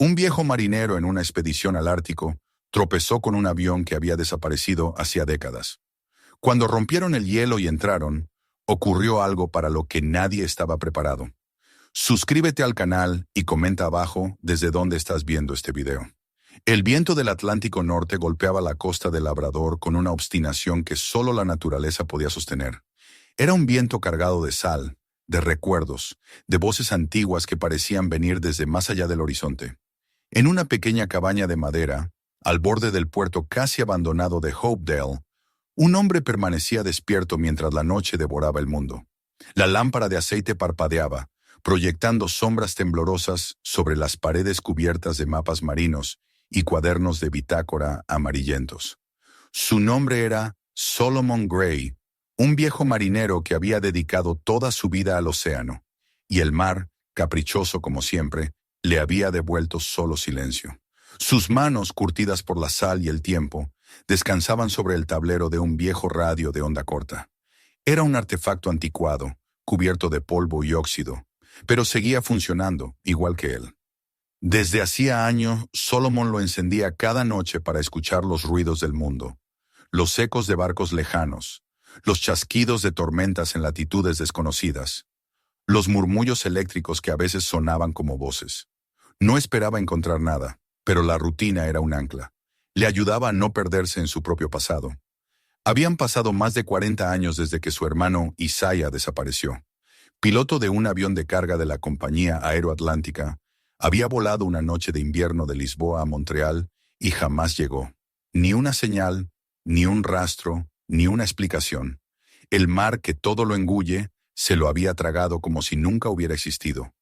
Un viejo marinero en una expedición al Ártico tropezó con un avión que había desaparecido hacía décadas. Cuando rompieron el hielo y entraron, ocurrió algo para lo que nadie estaba preparado. Suscríbete al canal y comenta abajo desde dónde estás viendo este video. El viento del Atlántico Norte golpeaba la costa del Labrador con una obstinación que solo la naturaleza podía sostener. Era un viento cargado de sal, de recuerdos, de voces antiguas que parecían venir desde más allá del horizonte. En una pequeña cabaña de madera, al borde del puerto casi abandonado de Hopedale, un hombre permanecía despierto mientras la noche devoraba el mundo. La lámpara de aceite parpadeaba, proyectando sombras temblorosas sobre las paredes cubiertas de mapas marinos y cuadernos de bitácora amarillentos. Su nombre era Solomon Gray, un viejo marinero que había dedicado toda su vida al océano, y el mar, caprichoso como siempre, le había devuelto solo silencio. Sus manos, curtidas por la sal y el tiempo, descansaban sobre el tablero de un viejo radio de onda corta. Era un artefacto anticuado, cubierto de polvo y óxido, pero seguía funcionando, igual que él. Desde hacía años, Solomon lo encendía cada noche para escuchar los ruidos del mundo, los ecos de barcos lejanos, los chasquidos de tormentas en latitudes desconocidas, los murmullos eléctricos que a veces sonaban como voces. No esperaba encontrar nada, pero la rutina era un ancla. Le ayudaba a no perderse en su propio pasado. Habían pasado más de 40 años desde que su hermano Isaiah desapareció. Piloto de un avión de carga de la compañía Aeroatlántica, había volado una noche de invierno de Lisboa a Montreal y jamás llegó. Ni una señal, ni un rastro, ni una explicación. El mar que todo lo engulle se lo había tragado como si nunca hubiera existido.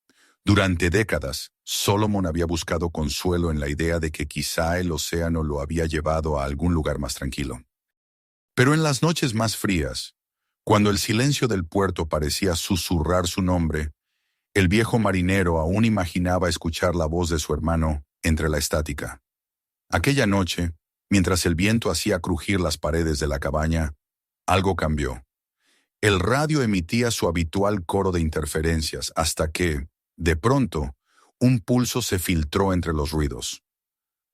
Durante décadas, Solomon había buscado consuelo en la idea de que quizá el océano lo había llevado a algún lugar más tranquilo. Pero en las noches más frías, cuando el silencio del puerto parecía susurrar su nombre, el viejo marinero aún imaginaba escuchar la voz de su hermano entre la estática. Aquella noche, mientras el viento hacía crujir las paredes de la cabaña, algo cambió. El radio emitía su habitual coro de interferencias hasta que, de pronto, un pulso se filtró entre los ruidos.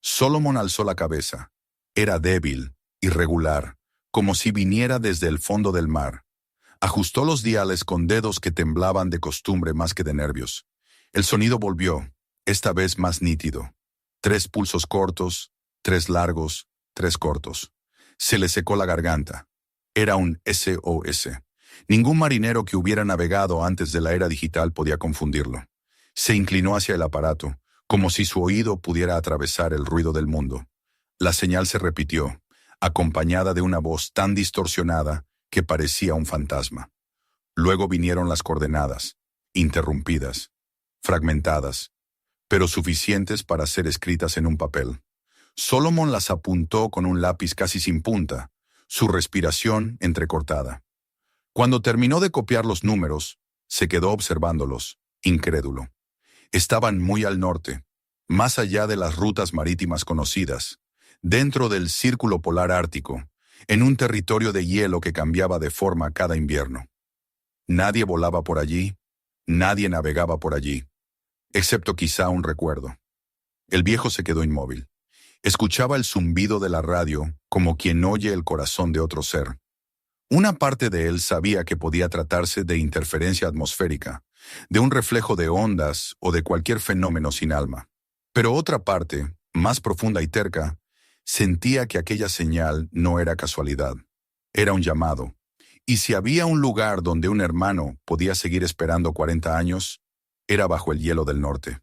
Solomon alzó la cabeza. Era débil, irregular, como si viniera desde el fondo del mar. Ajustó los diales con dedos que temblaban de costumbre más que de nervios. El sonido volvió, esta vez más nítido. 3 pulsos cortos, 3 largos, 3 cortos. Se le secó la garganta. Era un SOS. Ningún marinero que hubiera navegado antes de la era digital podía confundirlo. Se inclinó hacia el aparato, como si su oído pudiera atravesar el ruido del mundo. La señal se repitió, acompañada de una voz tan distorsionada que parecía un fantasma. Luego vinieron las coordenadas, interrumpidas, fragmentadas, pero suficientes para ser escritas en un papel. Solomon las apuntó con un lápiz casi sin punta, su respiración entrecortada. Cuando terminó de copiar los números, se quedó observándolos, incrédulo. Estaban muy al norte, más allá de las rutas marítimas conocidas, dentro del círculo polar ártico, en un territorio de hielo que cambiaba de forma cada invierno. Nadie volaba por allí, nadie navegaba por allí, excepto quizá un recuerdo. El viejo se quedó inmóvil. Escuchaba el zumbido de la radio como quien oye el corazón de otro ser. Una parte de él sabía que podía tratarse de interferencia atmosférica, de un reflejo de ondas o de cualquier fenómeno sin alma. Pero otra parte, más profunda y terca, sentía que aquella señal no era casualidad. Era un llamado. Y si había un lugar donde un hermano podía seguir esperando 40 años, era bajo el hielo del norte.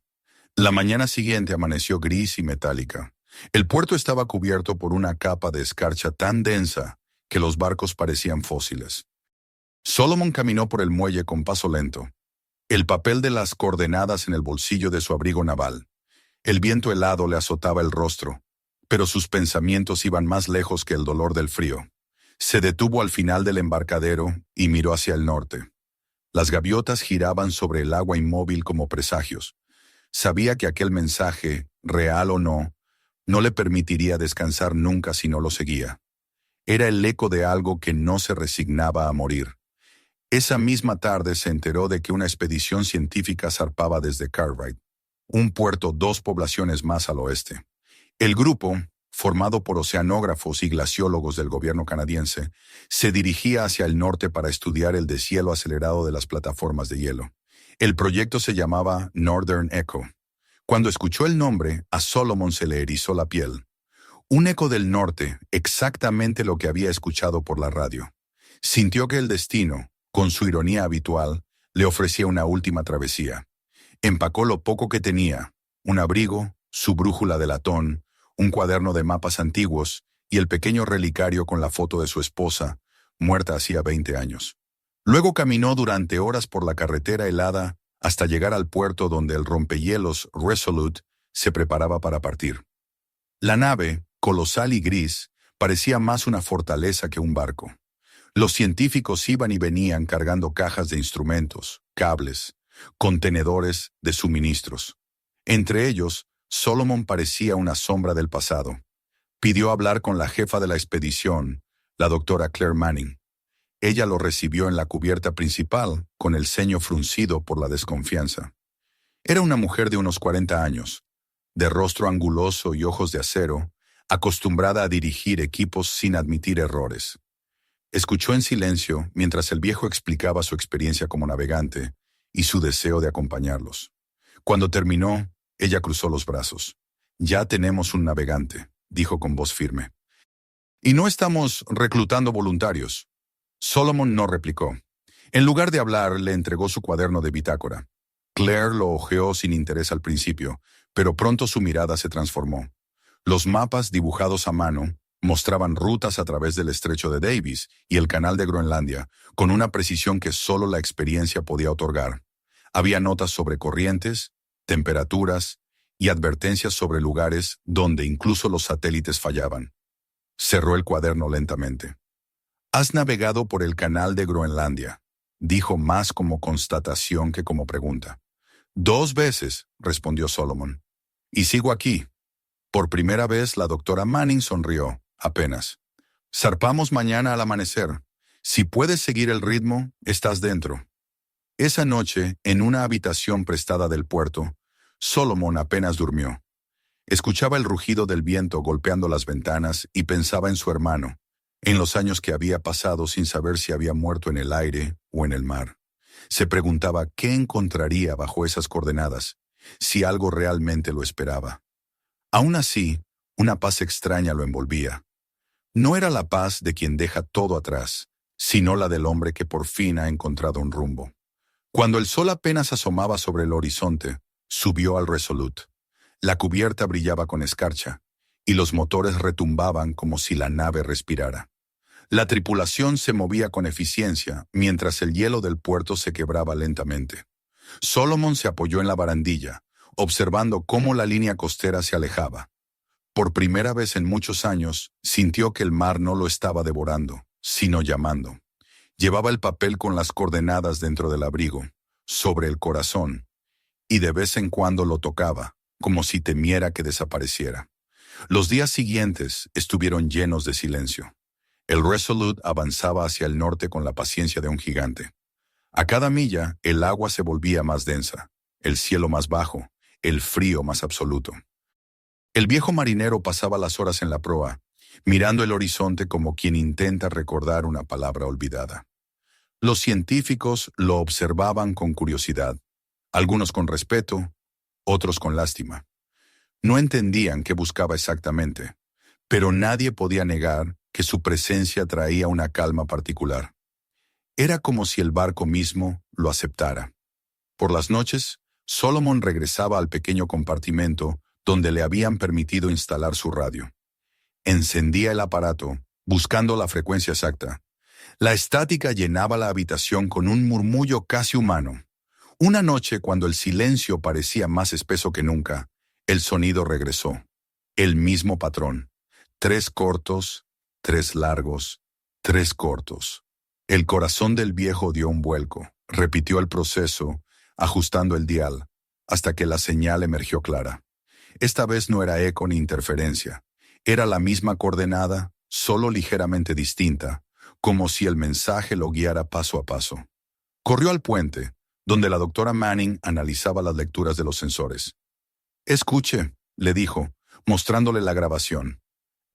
La mañana siguiente amaneció gris y metálica. El puerto estaba cubierto por una capa de escarcha tan densa que los barcos parecían fósiles. Solomon caminó por el muelle con paso lento, el papel de las coordenadas en el bolsillo de su abrigo naval. El viento helado le azotaba el rostro, pero sus pensamientos iban más lejos que el dolor del frío. Se detuvo al final del embarcadero y miró hacia el norte. Las gaviotas giraban sobre el agua inmóvil como presagios. Sabía que aquel mensaje, real o no, no le permitiría descansar nunca si no lo seguía. Era el eco de algo que no se resignaba a morir. Esa misma tarde se enteró de que una expedición científica zarpaba desde Cartwright. un puerto 2 poblaciones más al oeste. El grupo, formado por oceanógrafos y glaciólogos del gobierno canadiense, se dirigía hacia el norte para estudiar el deshielo acelerado de las plataformas de hielo. El proyecto se llamaba Northern Echo. Cuando escuchó el nombre, a Solomon se le erizó la piel. Un eco del norte, exactamente lo que había escuchado por la radio. Sintió que el destino, con su ironía habitual, le ofrecía una última travesía. Empacó lo poco que tenía, un abrigo, su brújula de latón, un cuaderno de mapas antiguos y el pequeño relicario con la foto de su esposa, muerta hacía 20 años. Luego caminó durante horas por la carretera helada hasta llegar al puerto donde el rompehielos Resolute se preparaba para partir. La nave, colosal y gris, parecía más una fortaleza que un barco. Los científicos iban y venían cargando cajas de instrumentos, cables, contenedores de suministros. Entre ellos, Solomon parecía una sombra del pasado. Pidió hablar con la jefa de la expedición, la doctora Claire Manning. Ella lo recibió en la cubierta principal, con el ceño fruncido por la desconfianza. Era una mujer de unos 40 años, de rostro anguloso y ojos de acero, acostumbrada a dirigir equipos sin admitir errores. Escuchó en silencio mientras el viejo explicaba su experiencia como navegante y su deseo de acompañarlos. Cuando terminó, ella cruzó los brazos. «Ya tenemos un navegante», dijo con voz firme. «Y no estamos reclutando voluntarios». Solomon no replicó. En lugar de hablar, le entregó su cuaderno de bitácora. Claire lo hojeó sin interés al principio, pero pronto su mirada se transformó. Los mapas dibujados a mano mostraban rutas a través del estrecho de Davis y el canal de Groenlandia, con una precisión que solo la experiencia podía otorgar. Había notas sobre corrientes, temperaturas y advertencias sobre lugares donde incluso los satélites fallaban. Cerró el cuaderno lentamente. «Has navegado por el canal de Groenlandia», dijo más como constatación que como pregunta. «2 veces», respondió Solomon. «Y sigo aquí». Por primera vez la doctora Manning sonrió, apenas. «Zarpamos mañana al amanecer. Si puedes seguir el ritmo, estás dentro». Esa noche, en una habitación prestada del puerto, Solomon apenas durmió. Escuchaba el rugido del viento golpeando las ventanas y pensaba en su hermano, en los años que había pasado sin saber si había muerto en el aire o en el mar. Se preguntaba qué encontraría bajo esas coordenadas, si algo realmente lo esperaba. Aún así, una paz extraña lo envolvía. No era la paz de quien deja todo atrás, sino la del hombre que por fin ha encontrado un rumbo. Cuando el sol apenas asomaba sobre el horizonte, subió al Resolute. La cubierta brillaba con escarcha, y los motores retumbaban como si la nave respirara. La tripulación se movía con eficiencia, mientras el hielo del puerto se quebraba lentamente. Solomon se apoyó en la barandilla, observando cómo la línea costera se alejaba. Por primera vez en muchos años, sintió que el mar no lo estaba devorando, sino llamando. Llevaba el papel con las coordenadas dentro del abrigo, sobre el corazón, y de vez en cuando lo tocaba, como si temiera que desapareciera. Los días siguientes estuvieron llenos de silencio. El Resolute avanzaba hacia el norte con la paciencia de un gigante. A cada milla, el agua se volvía más densa, el cielo más bajo, el frío más absoluto. El viejo marinero pasaba las horas en la proa, mirando el horizonte como quien intenta recordar una palabra olvidada. Los científicos lo observaban con curiosidad, algunos con respeto, otros con lástima. No entendían qué buscaba exactamente, pero nadie podía negar que su presencia traía una calma particular. Era como si el barco mismo lo aceptara. Por las noches, Solomon regresaba al pequeño compartimento donde le habían permitido instalar su radio. Encendía el aparato, buscando la frecuencia exacta. La estática llenaba la habitación con un murmullo casi humano. Una noche, cuando el silencio parecía más espeso que nunca, el sonido regresó. El mismo patrón. 3 cortos, 3 largos, 3 cortos. El corazón del viejo dio un vuelco. Repitió el proceso, ajustando el dial, hasta que la señal emergió clara. Esta vez no era eco ni interferencia. Era la misma coordenada, solo ligeramente distinta, como si el mensaje lo guiara paso a paso. Corrió al puente, donde la doctora Manning analizaba las lecturas de los sensores. Escuche, le dijo, mostrándole la grabación.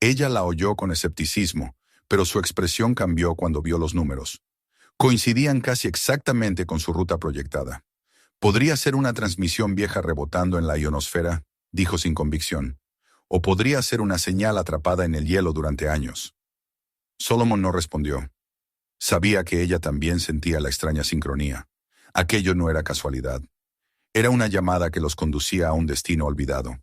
Ella la oyó con escepticismo, pero su expresión cambió cuando vio los números. Coincidían casi exactamente con su ruta proyectada. Podría ser una transmisión vieja rebotando en la ionosfera, dijo sin convicción. O podría ser una señal atrapada en el hielo durante años. Solomon no respondió. Sabía que ella también sentía la extraña sincronía. Aquello no era casualidad. Era una llamada que los conducía a un destino olvidado.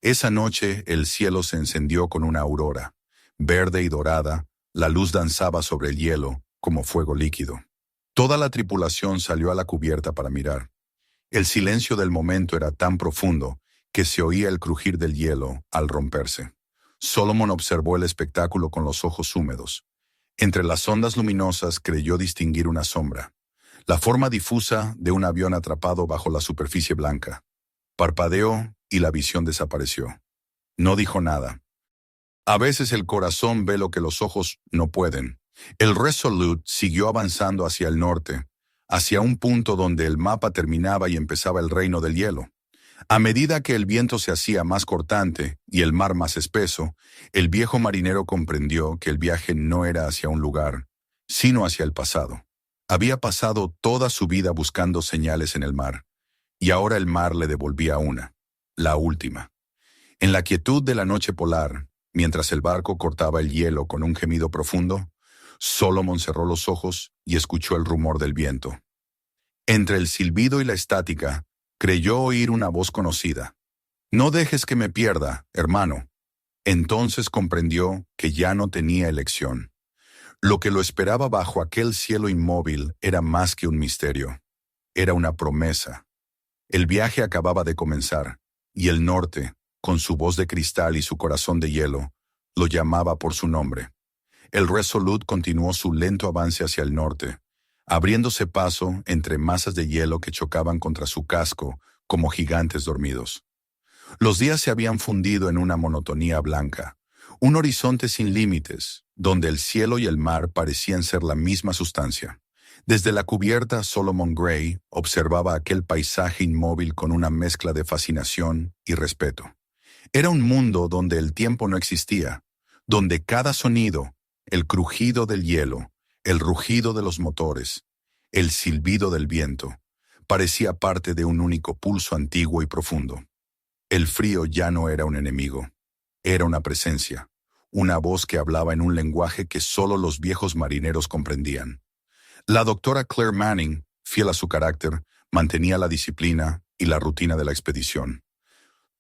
Esa noche el cielo se encendió con una aurora. Verde y dorada, la luz danzaba sobre el hielo como fuego líquido. Toda la tripulación salió a la cubierta para mirar. El silencio del momento era tan profundo que se oía el crujir del hielo al romperse. Solomon observó el espectáculo con los ojos húmedos. Entre las ondas luminosas creyó distinguir una sombra, la forma difusa de un avión atrapado bajo la superficie blanca. Parpadeó y la visión desapareció. No dijo nada. A veces el corazón ve lo que los ojos no pueden. El Resolute siguió avanzando hacia el norte, hacia un punto donde el mapa terminaba y empezaba el reino del hielo. A medida que el viento se hacía más cortante y el mar más espeso, el viejo marinero comprendió que el viaje no era hacia un lugar, sino hacia el pasado. Había pasado toda su vida buscando señales en el mar, y ahora el mar le devolvía una, la última. En la quietud de la noche polar, mientras el barco cortaba el hielo con un gemido profundo, Solomon cerró los ojos y escuchó el rumor del viento. Entre el silbido y la estática, creyó oír una voz conocida. «No dejes que me pierda, hermano». Entonces comprendió que ya no tenía elección. Lo que lo esperaba bajo aquel cielo inmóvil era más que un misterio. Era una promesa. El viaje acababa de comenzar, y el norte, con su voz de cristal y su corazón de hielo, lo llamaba por su nombre. El Resolute continuó su lento avance hacia el norte, abriéndose paso entre masas de hielo que chocaban contra su casco como gigantes dormidos. Los días se habían fundido en una monotonía blanca, un horizonte sin límites, donde el cielo y el mar parecían ser la misma sustancia. Desde la cubierta, Solomon Gray observaba aquel paisaje inmóvil con una mezcla de fascinación y respeto. Era un mundo donde el tiempo no existía, donde cada sonido, el crujido del hielo, el rugido de los motores, el silbido del viento, parecía parte de un único pulso antiguo y profundo. El frío ya no era un enemigo, era una presencia, una voz que hablaba en un lenguaje que solo los viejos marineros comprendían. La doctora Claire Manning, fiel a su carácter, mantenía la disciplina y la rutina de la expedición.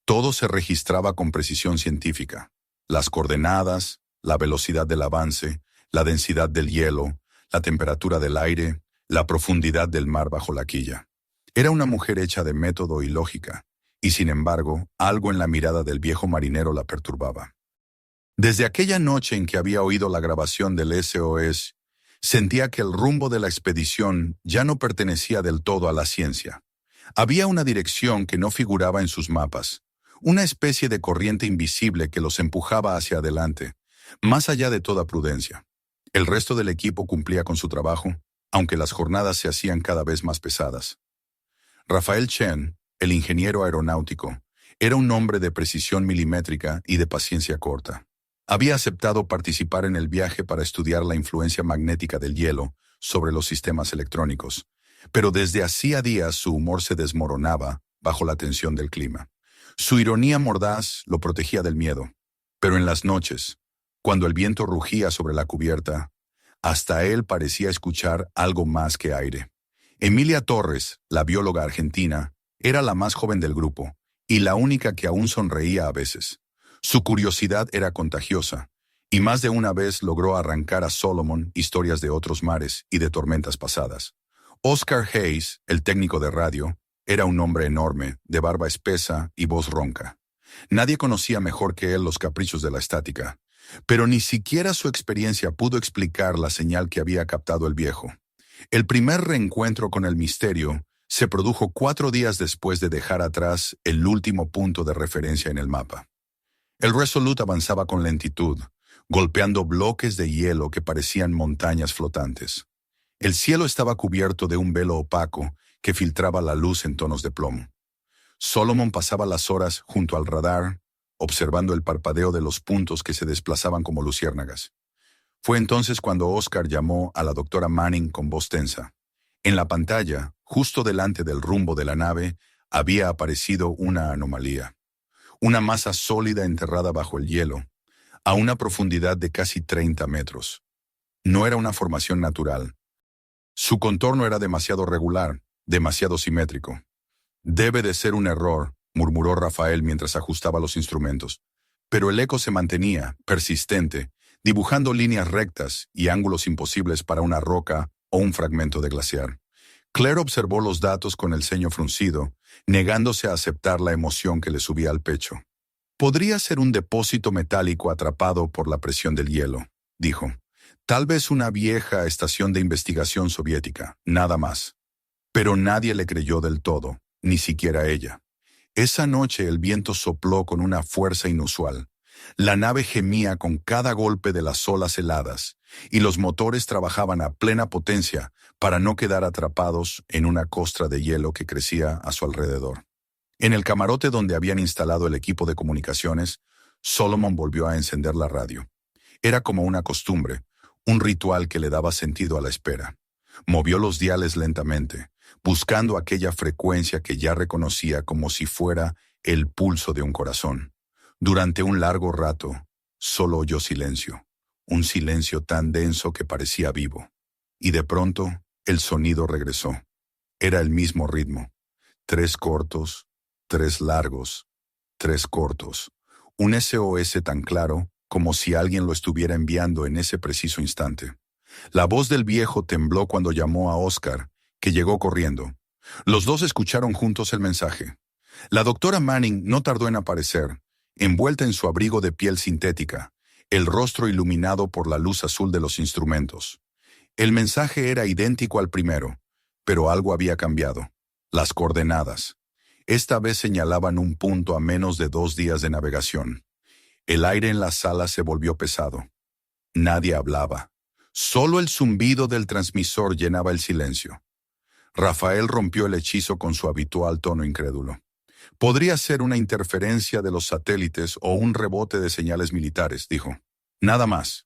Todo se registraba con precisión científica. Las coordenadas, la velocidad del avance, la densidad del hielo, la temperatura del aire, la profundidad del mar bajo la quilla. Era una mujer hecha de método y lógica, y sin embargo, algo en la mirada del viejo marinero la perturbaba. Desde aquella noche en que había oído la grabación del SOS, sentía que el rumbo de la expedición ya no pertenecía del todo a la ciencia. Había una dirección que no figuraba en sus mapas, una especie de corriente invisible que los empujaba hacia adelante, más allá de toda prudencia. El resto del equipo cumplía con su trabajo, aunque las jornadas se hacían cada vez más pesadas. Rafael Chen, el ingeniero aeronáutico, era un hombre de precisión milimétrica y de paciencia corta. Había aceptado participar en el viaje para estudiar la influencia magnética del hielo sobre los sistemas electrónicos, pero desde hacía días su humor se desmoronaba bajo la tensión del clima. Su ironía mordaz lo protegía del miedo, pero en las noches, cuando el viento rugía sobre la cubierta, hasta él parecía escuchar algo más que aire. Emilia Torres, la bióloga argentina, era la más joven del grupo y la única que aún sonreía a veces. Su curiosidad era contagiosa, y más de una vez logró arrancar a Solomon historias de otros mares y de tormentas pasadas. Oscar Hayes, el técnico de radio, era un hombre enorme, de barba espesa y voz ronca. Nadie conocía mejor que él los caprichos de la estática, pero ni siquiera su experiencia pudo explicar la señal que había captado el viejo. El primer reencuentro con el misterio se produjo 4 días después de dejar atrás el último punto de referencia en el mapa. El Resolute avanzaba con lentitud, golpeando bloques de hielo que parecían montañas flotantes. El cielo estaba cubierto de un velo opaco que filtraba la luz en tonos de plomo. Solomon pasaba las horas junto al radar, observando el parpadeo de los puntos que se desplazaban como luciérnagas. Fue entonces cuando Oscar llamó a la doctora Manning con voz tensa. En la pantalla, justo delante del rumbo de la nave, había aparecido una anomalía. Una masa sólida enterrada bajo el hielo, a una profundidad de casi 30 metros. No era una formación natural. Su contorno era demasiado regular, demasiado simétrico. Debe de ser un error, murmuró Rafael mientras ajustaba los instrumentos. Pero el eco se mantenía, persistente, dibujando líneas rectas y ángulos imposibles para una roca o un fragmento de glaciar. Claire observó los datos con el ceño fruncido, negándose a aceptar la emoción que le subía al pecho. Podría ser un depósito metálico atrapado por la presión del hielo, dijo. Tal vez una vieja estación de investigación soviética, nada más. Pero nadie le creyó del todo, ni siquiera ella. Esa noche el viento sopló con una fuerza inusual. La nave gemía con cada golpe de las olas heladas, y los motores trabajaban a plena potencia para no quedar atrapados en una costra de hielo que crecía a su alrededor. En el camarote donde habían instalado el equipo de comunicaciones, Solomon volvió a encender la radio. Era como una costumbre, un ritual que le daba sentido a la espera. Movió los diales lentamente, buscando aquella frecuencia que ya reconocía como si fuera el pulso de un corazón. Durante un largo rato, solo oyó silencio, un silencio tan denso que parecía vivo. Y de pronto, el sonido regresó. Era el mismo ritmo. 3 cortos, 3 largos, 3 cortos. Un SOS tan claro como si alguien lo estuviera enviando en ese preciso instante. La voz del viejo tembló cuando llamó a Oscar, que llegó corriendo. Los dos escucharon juntos el mensaje. La doctora Manning no tardó en aparecer, envuelta en su abrigo de piel sintética, el rostro iluminado por la luz azul de los instrumentos. El mensaje era idéntico al primero, pero algo había cambiado. Las coordenadas. Esta vez señalaban un punto a menos de 2 días de navegación. El aire en la sala se volvió pesado. Nadie hablaba. Solo el zumbido del transmisor llenaba el silencio. Rafael rompió el hechizo con su habitual tono incrédulo. Podría ser una interferencia de los satélites o un rebote de señales militares, dijo. Nada más.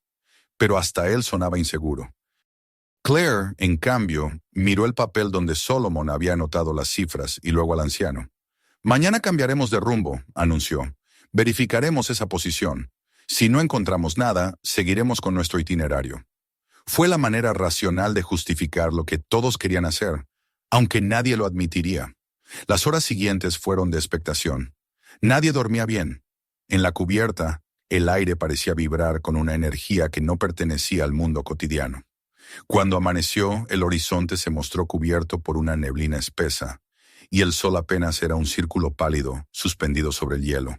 Pero hasta él sonaba inseguro. Claire, en cambio, miró el papel donde Solomon había anotado las cifras y luego al anciano. Mañana cambiaremos de rumbo, anunció. Verificaremos esa posición. Si no encontramos nada, seguiremos con nuestro itinerario. Fue la manera racional de justificar lo que todos querían hacer, aunque nadie lo admitiría. Las horas siguientes fueron de expectación. Nadie dormía bien. En la cubierta, el aire parecía vibrar con una energía que no pertenecía al mundo cotidiano. Cuando amaneció, el horizonte se mostró cubierto por una neblina espesa, y el sol apenas era un círculo pálido suspendido sobre el hielo.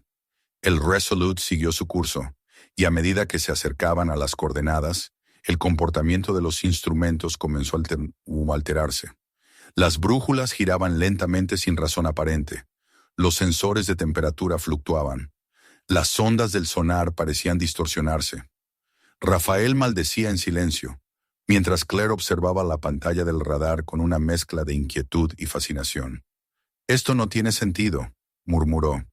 El Resolute siguió su curso, y a medida que se acercaban a las coordenadas, el comportamiento de los instrumentos comenzó a alterarse. Las brújulas giraban lentamente sin razón aparente. Los sensores de temperatura fluctuaban. Las ondas del sonar parecían distorsionarse. Rafael maldecía en silencio, mientras Claire observaba la pantalla del radar con una mezcla de inquietud y fascinación. «Esto no tiene sentido», murmuró.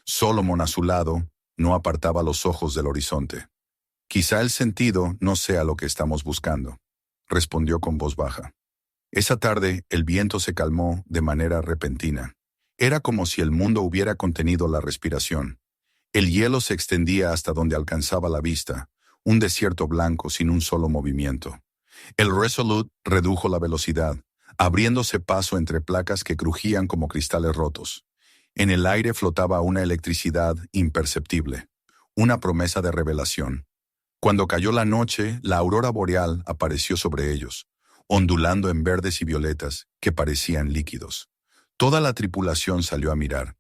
Solomon, a su lado, no apartaba los ojos del horizonte. «Quizá el sentido no sea lo que estamos buscando», respondió con voz baja. Esa tarde, el viento se calmó de manera repentina. Era como si el mundo hubiera contenido la respiración. El hielo se extendía hasta donde alcanzaba la vista, un desierto blanco sin un solo movimiento. El Resolute redujo la velocidad, abriéndose paso entre placas que crujían como cristales rotos. En el aire flotaba una electricidad imperceptible, una promesa de revelación. Cuando cayó la noche, la aurora boreal apareció sobre ellos, ondulando en verdes y violetas que parecían líquidos. Toda la tripulación salió a mirar.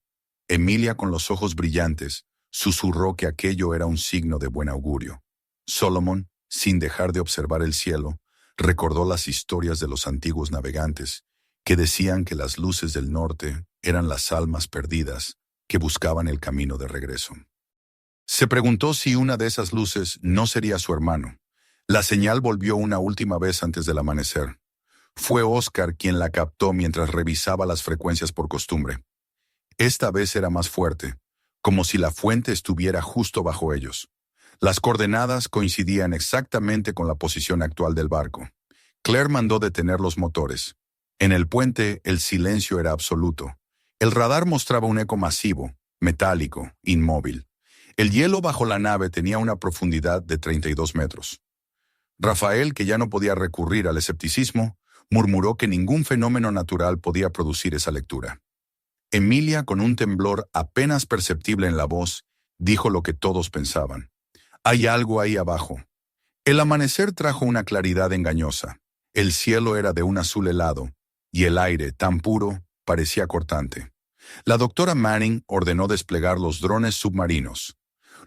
Emilia, con los ojos brillantes, susurró que aquello era un signo de buen augurio. Solomon, sin dejar de observar el cielo, recordó las historias de los antiguos navegantes, que decían que las luces del norte eran las almas perdidas que buscaban el camino de regreso. Se preguntó si una de esas luces no sería su hermano. La señal volvió una última vez antes del amanecer. Fue Oscar quien la captó mientras revisaba las frecuencias por costumbre. Esta vez era más fuerte, como si la fuente estuviera justo bajo ellos. Las coordenadas coincidían exactamente con la posición actual del barco. Claire mandó detener los motores. En el puente el silencio era absoluto. El radar mostraba un eco masivo, metálico, inmóvil. El hielo bajo la nave tenía una profundidad de 32 metros. Rafael, que ya no podía recurrir al escepticismo, murmuró que ningún fenómeno natural podía producir esa lectura. Emilia, con un temblor apenas perceptible en la voz, dijo lo que todos pensaban. Hay algo ahí abajo. El amanecer trajo una claridad engañosa. El cielo era de un azul helado, y el aire, tan puro, parecía cortante. La doctora Manning ordenó desplegar los drones submarinos.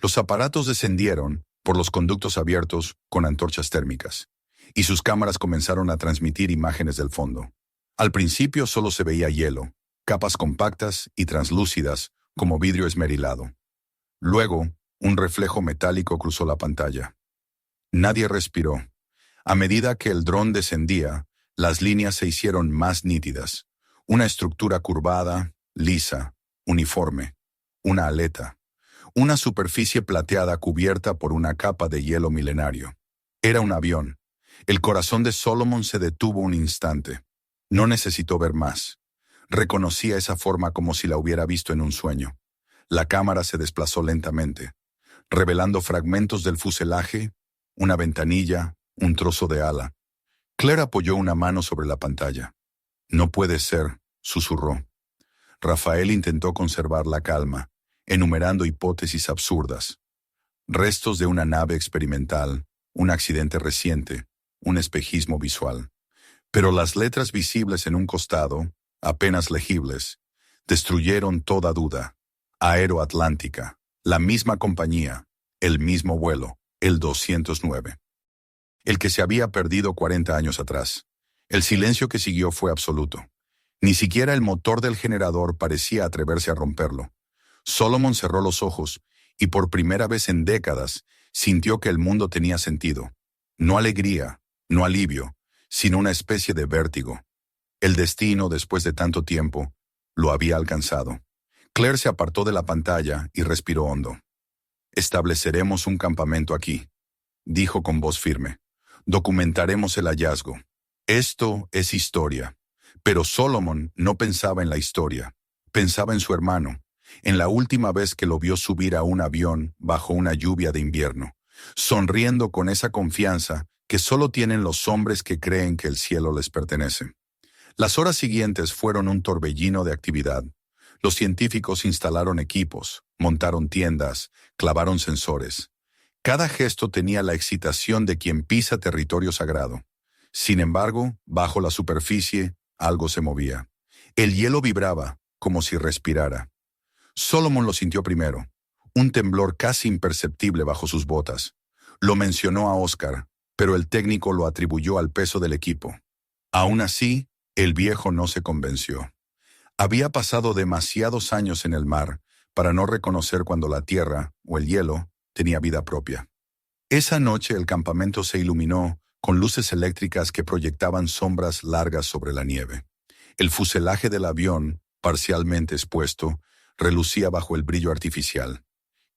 Los aparatos descendieron por los conductos abiertos con antorchas térmicas, y sus cámaras comenzaron a transmitir imágenes del fondo. Al principio solo se veía hielo, capas compactas y translúcidas como vidrio esmerilado. Luego, un reflejo metálico cruzó la pantalla. Nadie respiró. A medida que el dron descendía, las líneas se hicieron más nítidas. Una estructura curvada, lisa, uniforme, una aleta, una superficie plateada cubierta por una capa de hielo milenario. Era un avión. El corazón de Solomon se detuvo un instante. No necesitó ver más. Reconocía esa forma como si la hubiera visto en un sueño. La cámara se desplazó lentamente, revelando fragmentos del fuselaje, una ventanilla, un trozo de ala. Claire apoyó una mano sobre la pantalla. No puede ser, susurró. Rafael intentó conservar la calma, enumerando hipótesis absurdas. Restos de una nave experimental, un accidente reciente, un espejismo visual. Pero las letras visibles en un costado, apenas legibles, destruyeron toda duda. Aeroatlántica, la misma compañía, el mismo vuelo, el 209. El que se había perdido 40 años atrás. El silencio que siguió fue absoluto. Ni siquiera el motor del generador parecía atreverse a romperlo. Solomon cerró los ojos y por primera vez en décadas sintió que el mundo tenía sentido. No alegría, no alivio, sino una especie de vértigo. El destino, después de tanto tiempo, lo había alcanzado. Claire se apartó de la pantalla y respiró hondo. Estableceremos un campamento aquí, dijo con voz firme. Documentaremos el hallazgo. Esto es historia. Pero Solomon no pensaba en la historia. Pensaba en su hermano, en la última vez que lo vio subir a un avión bajo una lluvia de invierno, sonriendo con esa confianza que solo tienen los hombres que creen que el cielo les pertenece. Las horas siguientes fueron un torbellino de actividad. Los científicos instalaron equipos, montaron tiendas, clavaron sensores. Cada gesto tenía la excitación de quien pisa territorio sagrado. Sin embargo, bajo la superficie, algo se movía. El hielo vibraba, como si respirara. Solomon lo sintió primero, un temblor casi imperceptible bajo sus botas. Lo mencionó a Oscar, pero el técnico lo atribuyó al peso del equipo. Aún así, el viejo no se convenció. Había pasado demasiados años en el mar para no reconocer cuando la tierra, o el hielo, tenía vida propia. Esa noche el campamento se iluminó con luces eléctricas que proyectaban sombras largas sobre la nieve. El fuselaje del avión, parcialmente expuesto, relucía bajo el brillo artificial.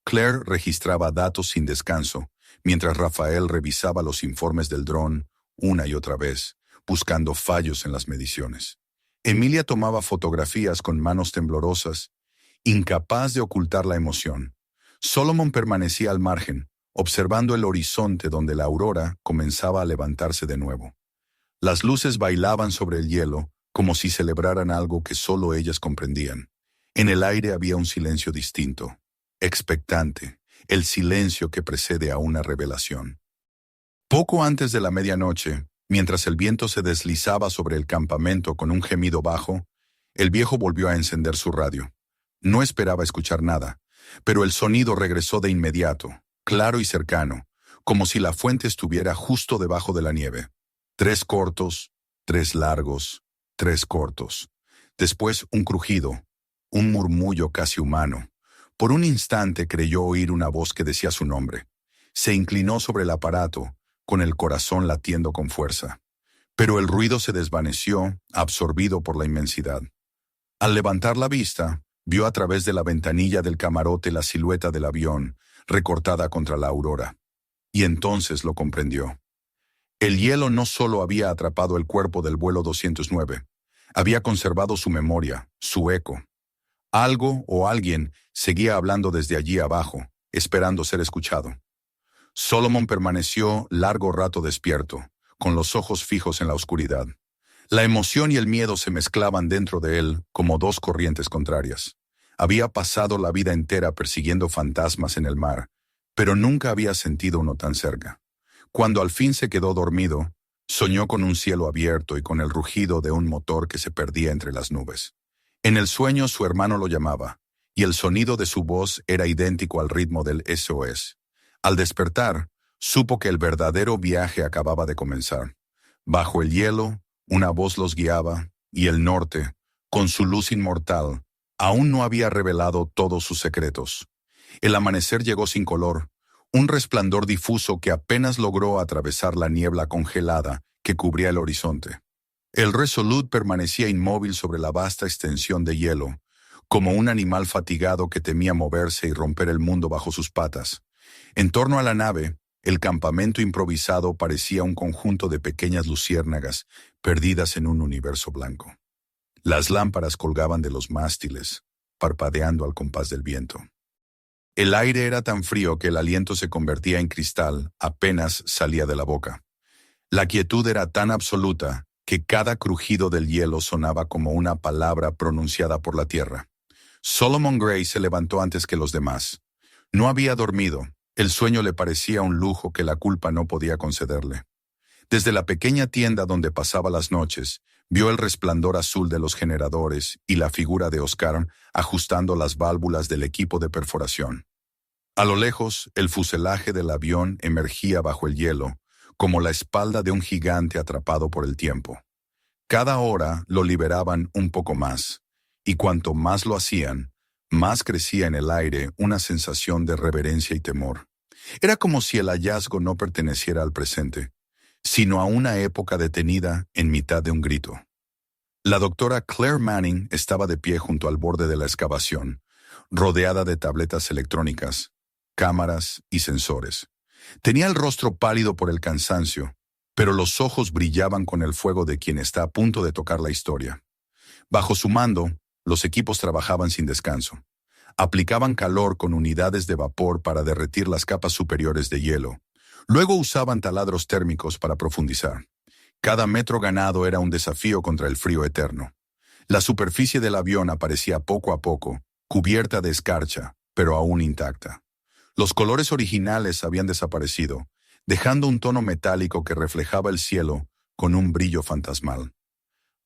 Claire registraba datos sin descanso, mientras Rafael revisaba los informes del dron una y otra vez, buscando fallos en las mediciones. Emilia tomaba fotografías con manos temblorosas, incapaz de ocultar la emoción. Solomon permanecía al margen, observando el horizonte donde la aurora comenzaba a levantarse de nuevo. Las luces bailaban sobre el hielo, como si celebraran algo que solo ellas comprendían. En el aire había un silencio distinto, expectante, el silencio que precede a una revelación. Poco antes de la medianoche, mientras el viento se deslizaba sobre el campamento con un gemido bajo, el viejo volvió a encender su radio. No esperaba escuchar nada, pero el sonido regresó de inmediato, claro y cercano, como si la fuente estuviera justo debajo de la nieve. 3 cortos, 3 largos, 3 cortos. Después un crujido, un murmullo casi humano. Por un instante creyó oír una voz que decía su nombre. Se inclinó sobre el aparato, con el corazón latiendo con fuerza. Pero el ruido se desvaneció, absorbido por la inmensidad. Al levantar la vista, vio a través de la ventanilla del camarote la silueta del avión, recortada contra la aurora. Y entonces lo comprendió. El hielo no solo había atrapado el cuerpo del vuelo 209, había conservado su memoria, su eco. Algo o alguien seguía hablando desde allí abajo, esperando ser escuchado. Solomon permaneció largo rato despierto, con los ojos fijos en la oscuridad. La emoción y el miedo se mezclaban dentro de él como dos corrientes contrarias. Había pasado la vida entera persiguiendo fantasmas en el mar, pero nunca había sentido uno tan cerca. Cuando al fin se quedó dormido, soñó con un cielo abierto y con el rugido de un motor que se perdía entre las nubes. En el sueño su hermano lo llamaba, y el sonido de su voz era idéntico al ritmo del SOS. Al despertar, supo que el verdadero viaje acababa de comenzar. Bajo el hielo, una voz los guiaba, y el norte, con su luz inmortal, aún no había revelado todos sus secretos. El amanecer llegó sin color, un resplandor difuso que apenas logró atravesar la niebla congelada que cubría el horizonte. El Resolute permanecía inmóvil sobre la vasta extensión de hielo, como un animal fatigado que temía moverse y romper el mundo bajo sus patas. En torno a la nave, el campamento improvisado parecía un conjunto de pequeñas luciérnagas perdidas en un universo blanco. Las lámparas colgaban de los mástiles, parpadeando al compás del viento. El aire era tan frío que el aliento se convertía en cristal apenas salía de la boca. La quietud era tan absoluta que cada crujido del hielo sonaba como una palabra pronunciada por la tierra. Solomon Gray se levantó antes que los demás. No había dormido. El sueño le parecía un lujo que la culpa no podía concederle. Desde la pequeña tienda donde pasaba las noches, vio el resplandor azul de los generadores y la figura de Oscar ajustando las válvulas del equipo de perforación. A lo lejos, el fuselaje del avión emergía bajo el hielo, como la espalda de un gigante atrapado por el tiempo. Cada hora lo liberaban un poco más, y cuanto más lo hacían, más crecía en el aire una sensación de reverencia y temor. Era como si el hallazgo no perteneciera al presente, sino a una época detenida en mitad de un grito. La doctora Claire Manning estaba de pie junto al borde de la excavación, rodeada de tabletas electrónicas, cámaras y sensores. Tenía el rostro pálido por el cansancio, pero los ojos brillaban con el fuego de quien está a punto de tocar la historia. Bajo su mando, los equipos trabajaban sin descanso. Aplicaban calor con unidades de vapor para derretir las capas superiores de hielo. Luego usaban taladros térmicos para profundizar. Cada metro ganado era un desafío contra el frío eterno. La superficie del avión aparecía poco a poco, cubierta de escarcha, pero aún intacta. Los colores originales habían desaparecido, dejando un tono metálico que reflejaba el cielo con un brillo fantasmal.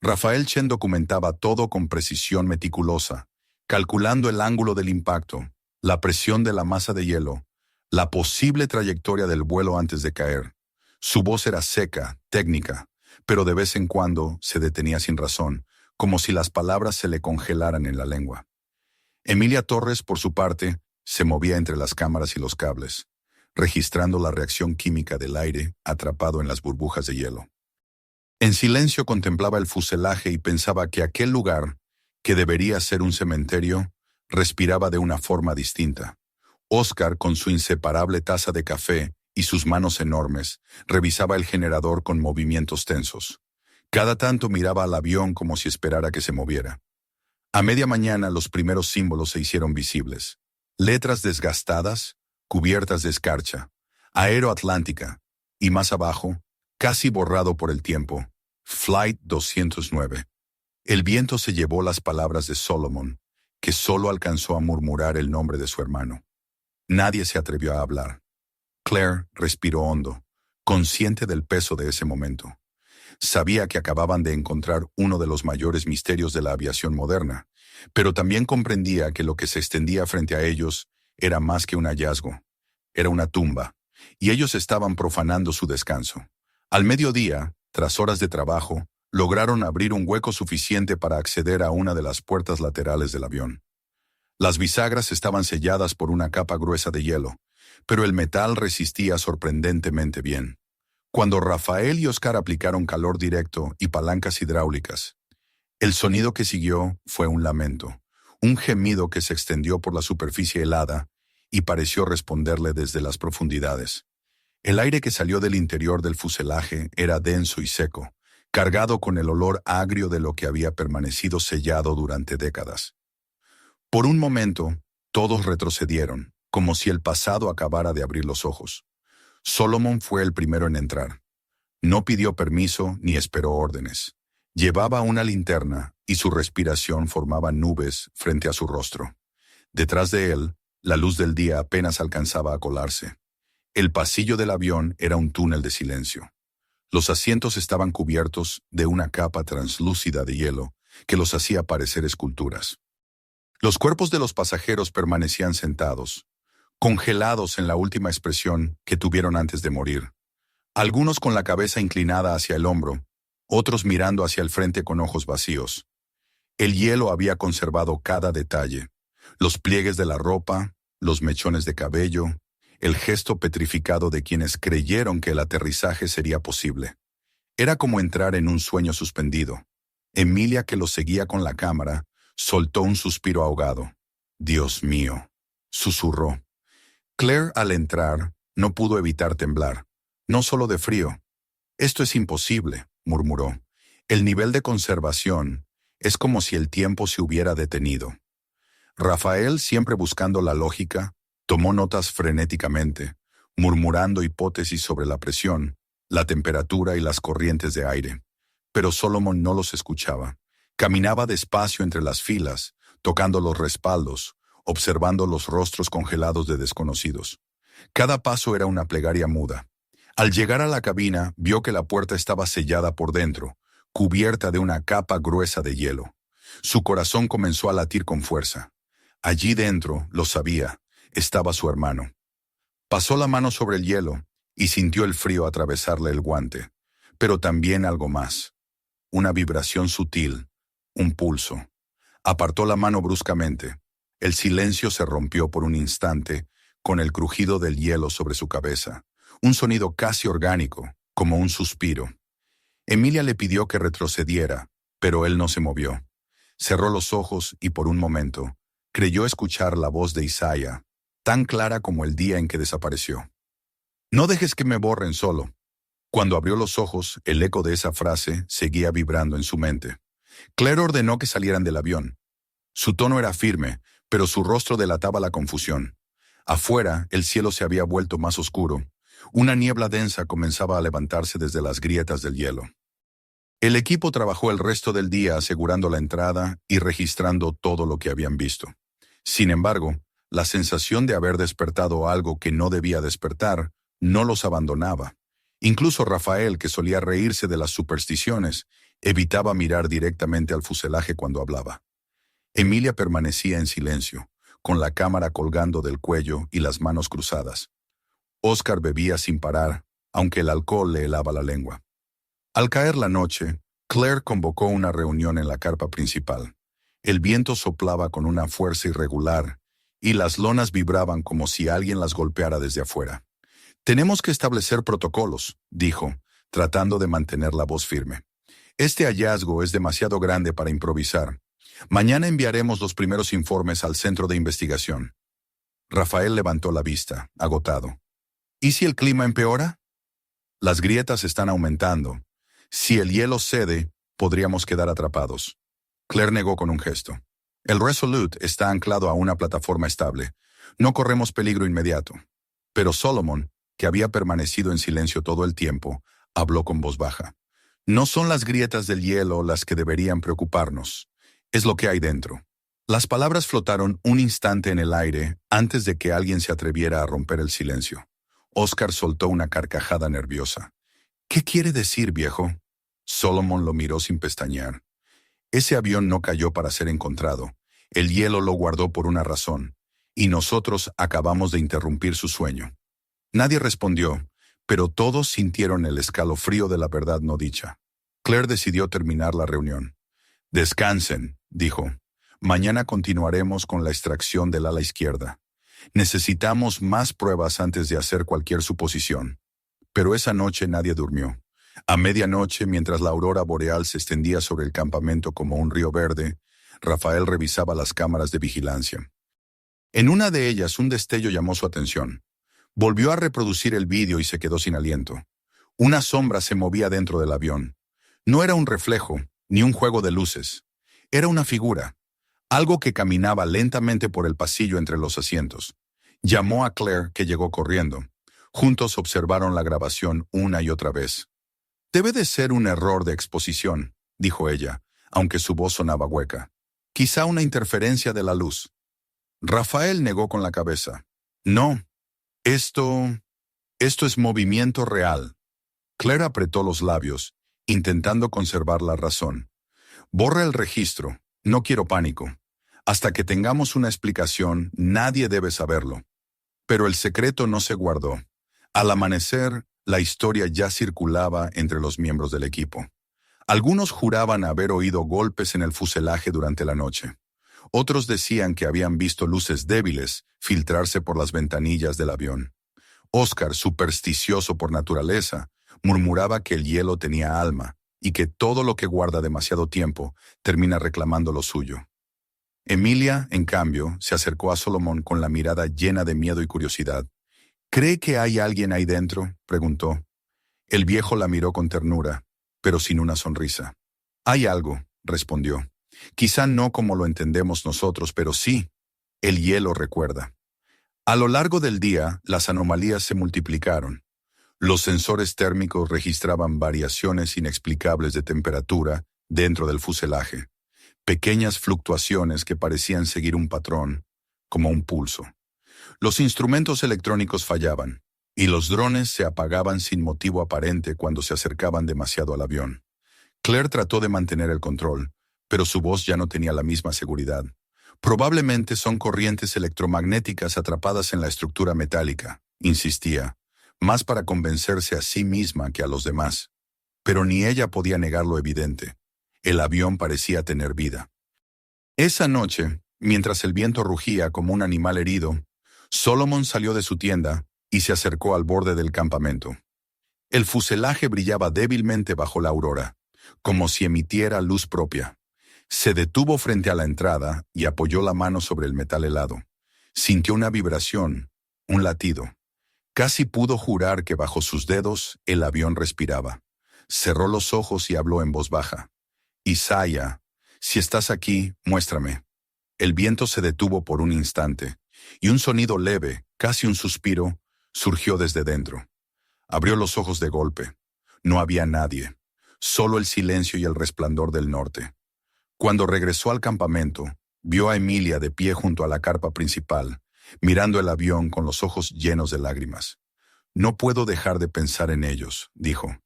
Rafael Chen documentaba todo con precisión meticulosa, calculando el ángulo del impacto, la presión de la masa de hielo, la posible trayectoria del vuelo antes de caer. Su voz era seca, técnica, pero de vez en cuando se detenía sin razón, como si las palabras se le congelaran en la lengua. Emilia Torres, por su parte, se movía entre las cámaras y los cables, registrando la reacción química del aire atrapado en las burbujas de hielo. En silencio contemplaba el fuselaje y pensaba que aquel lugar, que debería ser un cementerio, respiraba de una forma distinta. Oscar, con su inseparable taza de café y sus manos enormes, revisaba el generador con movimientos tensos. Cada tanto miraba al avión como si esperara que se moviera. A media mañana los primeros símbolos se hicieron visibles. Letras desgastadas, cubiertas de escarcha, Aeroatlántica, y más abajo, casi borrado por el tiempo, Flight 209. El viento se llevó las palabras de Solomon, que solo alcanzó a murmurar el nombre de su hermano. Nadie se atrevió a hablar. Claire respiró hondo, consciente del peso de ese momento. Sabía que acababan de encontrar uno de los mayores misterios de la aviación moderna, pero también comprendía que lo que se extendía frente a ellos era más que un hallazgo. Era una tumba, y ellos estaban profanando su descanso. Al mediodía, tras horas de trabajo, lograron abrir un hueco suficiente para acceder a una de las puertas laterales del avión. Las bisagras estaban selladas por una capa gruesa de hielo, pero el metal resistía sorprendentemente bien. Cuando Rafael y Oscar aplicaron calor directo y palancas hidráulicas, el sonido que siguió fue un lamento, un gemido que se extendió por la superficie helada y pareció responderle desde las profundidades. El aire que salió del interior del fuselaje era denso y seco, cargado con el olor agrio de lo que había permanecido sellado durante décadas. Por un momento, todos retrocedieron, como si el pasado acabara de abrir los ojos. Solomon fue el primero en entrar. No pidió permiso ni esperó órdenes. Llevaba una linterna y su respiración formaba nubes frente a su rostro. Detrás de él, la luz del día apenas alcanzaba a colarse. El pasillo del avión era un túnel de silencio. Los asientos estaban cubiertos de una capa translúcida de hielo que los hacía parecer esculturas. Los cuerpos de los pasajeros permanecían sentados, congelados en la última expresión que tuvieron antes de morir. Algunos con la cabeza inclinada hacia el hombro, otros mirando hacia el frente con ojos vacíos. El hielo había conservado cada detalle: los pliegues de la ropa, los mechones de cabello, el gesto petrificado de quienes creyeron que el aterrizaje sería posible. Era como entrar en un sueño suspendido. Emilia, que los seguía con la cámara, soltó un suspiro ahogado. «Dios mío», susurró. Claire, al entrar, no pudo evitar temblar, no solo de frío. «Esto es imposible», murmuró. «El nivel de conservación es como si el tiempo se hubiera detenido». Rafael, siempre buscando la lógica, tomó notas frenéticamente, murmurando hipótesis sobre la presión, la temperatura y las corrientes de aire. Pero Solomon no los escuchaba. Caminaba despacio entre las filas, tocando los respaldos, observando los rostros congelados de desconocidos. Cada paso era una plegaria muda. Al llegar a la cabina, vio que la puerta estaba sellada por dentro, cubierta de una capa gruesa de hielo. Su corazón comenzó a latir con fuerza. Allí dentro, lo sabía, estaba su hermano. Pasó la mano sobre el hielo y sintió el frío atravesarle el guante, pero también algo más. Una vibración sutil, un pulso. Apartó la mano bruscamente. El silencio se rompió por un instante con el crujido del hielo sobre su cabeza, un sonido casi orgánico, como un suspiro. Emilia le pidió que retrocediera, pero él no se movió. Cerró los ojos y por un momento creyó escuchar la voz de Isaiah, tan clara como el día en que desapareció. «No dejes que me borren solo». Cuando abrió los ojos, el eco de esa frase seguía vibrando en su mente. Claire ordenó que salieran del avión. Su tono era firme, pero su rostro delataba la confusión. Afuera, el cielo se había vuelto más oscuro. Una niebla densa comenzaba a levantarse desde las grietas del hielo. El equipo trabajó el resto del día asegurando la entrada y registrando todo lo que habían visto. Sin embargo, la sensación de haber despertado algo que no debía despertar no los abandonaba. Incluso Rafael, que solía reírse de las supersticiones, evitaba mirar directamente al fuselaje cuando hablaba. Emilia permanecía en silencio, con la cámara colgando del cuello y las manos cruzadas. Oscar bebía sin parar, aunque el alcohol le helaba la lengua. Al caer la noche, Claire convocó una reunión en la carpa principal. El viento soplaba con una fuerza irregular y las lonas vibraban como si alguien las golpeara desde afuera. «Tenemos que establecer protocolos», dijo, tratando de mantener la voz firme. «Este hallazgo es demasiado grande para improvisar. Mañana enviaremos los primeros informes al centro de investigación». Rafael levantó la vista, agotado. «¿Y si el clima empeora?» «Las grietas están aumentando. Si el hielo cede, podríamos quedar atrapados». Claire negó con un gesto. «El Resolute está anclado a una plataforma estable. No corremos peligro inmediato». Pero Solomon, que había permanecido en silencio todo el tiempo, habló con voz baja. «No son las grietas del hielo las que deberían preocuparnos. Es lo que hay dentro». Las palabras flotaron un instante en el aire antes de que alguien se atreviera a romper el silencio. Oscar soltó una carcajada nerviosa. «¿Qué quiere decir, viejo?» Solomon lo miró sin pestañear. «Ese avión no cayó para ser encontrado. El hielo lo guardó por una razón, y nosotros acabamos de interrumpir su sueño». Nadie respondió, pero todos sintieron el escalofrío de la verdad no dicha. Claire decidió terminar la reunión. «Descansen», dijo. «Mañana continuaremos con la extracción del ala izquierda. Necesitamos más pruebas antes de hacer cualquier suposición». Pero esa noche nadie durmió. A medianoche, mientras la aurora boreal se extendía sobre el campamento como un río verde, Rafael revisaba las cámaras de vigilancia. En una de ellas, un destello llamó su atención. Volvió a reproducir el vídeo y se quedó sin aliento. Una sombra se movía dentro del avión. No era un reflejo, ni un juego de luces. Era una figura, algo que caminaba lentamente por el pasillo entre los asientos. Llamó a Claire, que llegó corriendo. Juntos observaron la grabación una y otra vez. «Debe de ser un error de exposición», dijo ella, aunque su voz sonaba hueca. «Quizá una interferencia de la luz». Rafael negó con la cabeza. «No, esto es movimiento real». Claire apretó los labios, intentando conservar la razón. «Borra el registro. No quiero pánico. Hasta que tengamos una explicación, nadie debe saberlo». Pero el secreto no se guardó. Al amanecer, la historia ya circulaba entre los miembros del equipo. Algunos juraban haber oído golpes en el fuselaje durante la noche. Otros decían que habían visto luces débiles filtrarse por las ventanillas del avión. Oscar, supersticioso por naturaleza, murmuraba que el hielo tenía alma y que todo lo que guarda demasiado tiempo termina reclamando lo suyo. Emilia, en cambio, se acercó a Solomon con la mirada llena de miedo y curiosidad. «¿Cree que hay alguien ahí dentro?», preguntó. El viejo la miró con ternura, pero sin una sonrisa. «Hay algo», respondió. «Quizá no como lo entendemos nosotros, pero sí, el hielo recuerda». A lo largo del día, las anomalías se multiplicaron. Los sensores térmicos registraban variaciones inexplicables de temperatura dentro del fuselaje. Pequeñas fluctuaciones que parecían seguir un patrón, como un pulso. Los instrumentos electrónicos fallaban, y los drones se apagaban sin motivo aparente cuando se acercaban demasiado al avión. Claire trató de mantener el control, pero su voz ya no tenía la misma seguridad. «Probablemente son corrientes electromagnéticas atrapadas en la estructura metálica», insistía, más para convencerse a sí misma que a los demás. Pero ni ella podía negar lo evidente. El avión parecía tener vida. Esa noche, mientras el viento rugía como un animal herido, Solomon salió de su tienda y se acercó al borde del campamento. El fuselaje brillaba débilmente bajo la aurora, como si emitiera luz propia. Se detuvo frente a la entrada y apoyó la mano sobre el metal helado. Sintió una vibración, un latido. Casi pudo jurar que bajo sus dedos el avión respiraba. Cerró los ojos y habló en voz baja. «Isaiah, si estás aquí, muéstrame». El viento se detuvo por un instante, y un sonido leve, casi un suspiro, surgió desde dentro. Abrió los ojos de golpe. No había nadie, solo el silencio y el resplandor del norte. Cuando regresó al campamento, vio a Emilia de pie junto a la carpa principal, mirando el avión con los ojos llenos de lágrimas. «No puedo dejar de pensar en ellos», dijo,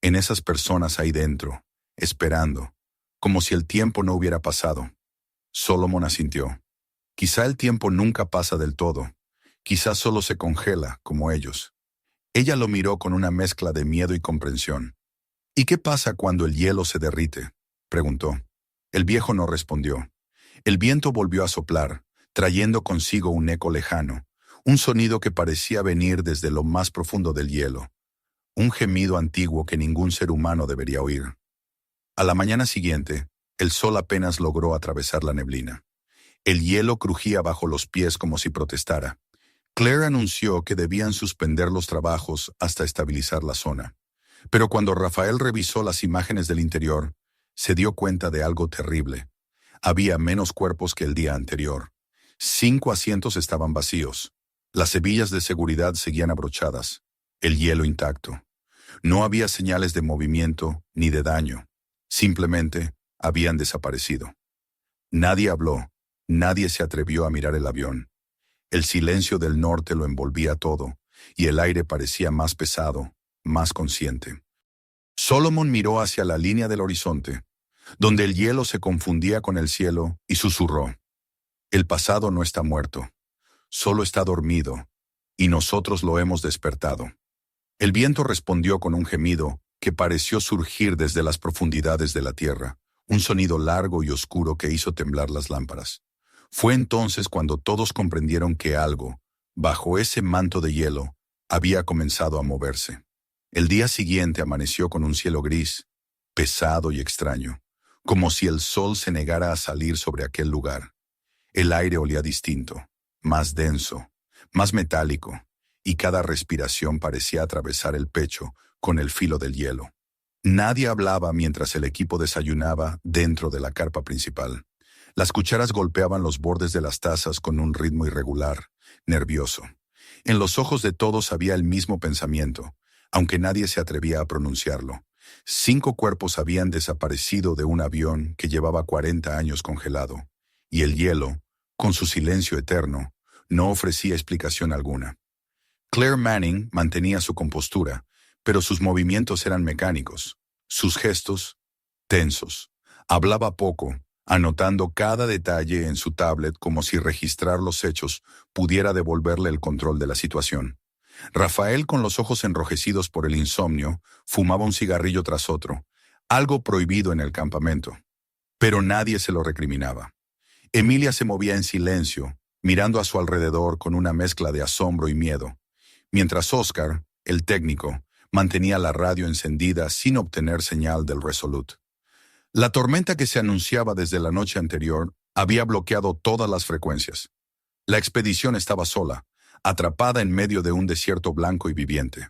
«en esas personas ahí dentro, esperando, como si el tiempo no hubiera pasado». Solomon asintió. «Quizá el tiempo nunca pasa del todo. Quizá solo se congela, como ellos». Ella lo miró con una mezcla de miedo y comprensión. «¿Y qué pasa cuando el hielo se derrite?», preguntó. El viejo no respondió. El viento volvió a soplar, trayendo consigo un eco lejano, un sonido que parecía venir desde lo más profundo del hielo, un gemido antiguo que ningún ser humano debería oír. A la mañana siguiente, el sol apenas logró atravesar la neblina. El hielo crujía bajo los pies como si protestara. Claire anunció que debían suspender los trabajos hasta estabilizar la zona. Pero cuando Rafael revisó las imágenes del interior, se dio cuenta de algo terrible. Había menos cuerpos que el día anterior. 5 asientos estaban vacíos. Las hebillas de seguridad seguían abrochadas. El hielo intacto. No había señales de movimiento ni de daño. Simplemente habían desaparecido. Nadie habló. Nadie se atrevió a mirar el avión. El silencio del norte lo envolvía todo, y el aire parecía más pesado, más consciente. Solomon miró hacia la línea del horizonte, donde el hielo se confundía con el cielo, y susurró: «El pasado no está muerto, solo está dormido, y nosotros lo hemos despertado». El viento respondió con un gemido que pareció surgir desde las profundidades de la tierra, un sonido largo y oscuro que hizo temblar las lámparas. Fue entonces cuando todos comprendieron que algo, bajo ese manto de hielo, había comenzado a moverse. El día siguiente amaneció con un cielo gris, pesado y extraño, como si el sol se negara a salir sobre aquel lugar. El aire olía distinto, más denso, más metálico, y cada respiración parecía atravesar el pecho con el filo del hielo. Nadie hablaba mientras el equipo desayunaba dentro de la carpa principal. Las cucharas golpeaban los bordes de las tazas con un ritmo irregular, nervioso. En los ojos de todos había el mismo pensamiento, aunque nadie se atrevía a pronunciarlo. 5 cuerpos habían desaparecido de un avión que llevaba 40 años congelado, y el hielo, con su silencio eterno, no ofrecía explicación alguna. Claire Manning mantenía su compostura, pero sus movimientos eran mecánicos, sus gestos tensos. Hablaba poco, anotando cada detalle en su tablet como si registrar los hechos pudiera devolverle el control de la situación. Rafael, con los ojos enrojecidos por el insomnio, fumaba un cigarrillo tras otro, algo prohibido en el campamento. Pero nadie se lo recriminaba. Emilia se movía en silencio, mirando a su alrededor con una mezcla de asombro y miedo, mientras Oscar, el técnico, mantenía la radio encendida sin obtener señal del Resolute. La tormenta que se anunciaba desde la noche anterior había bloqueado todas las frecuencias. La expedición estaba sola, atrapada en medio de un desierto blanco y viviente.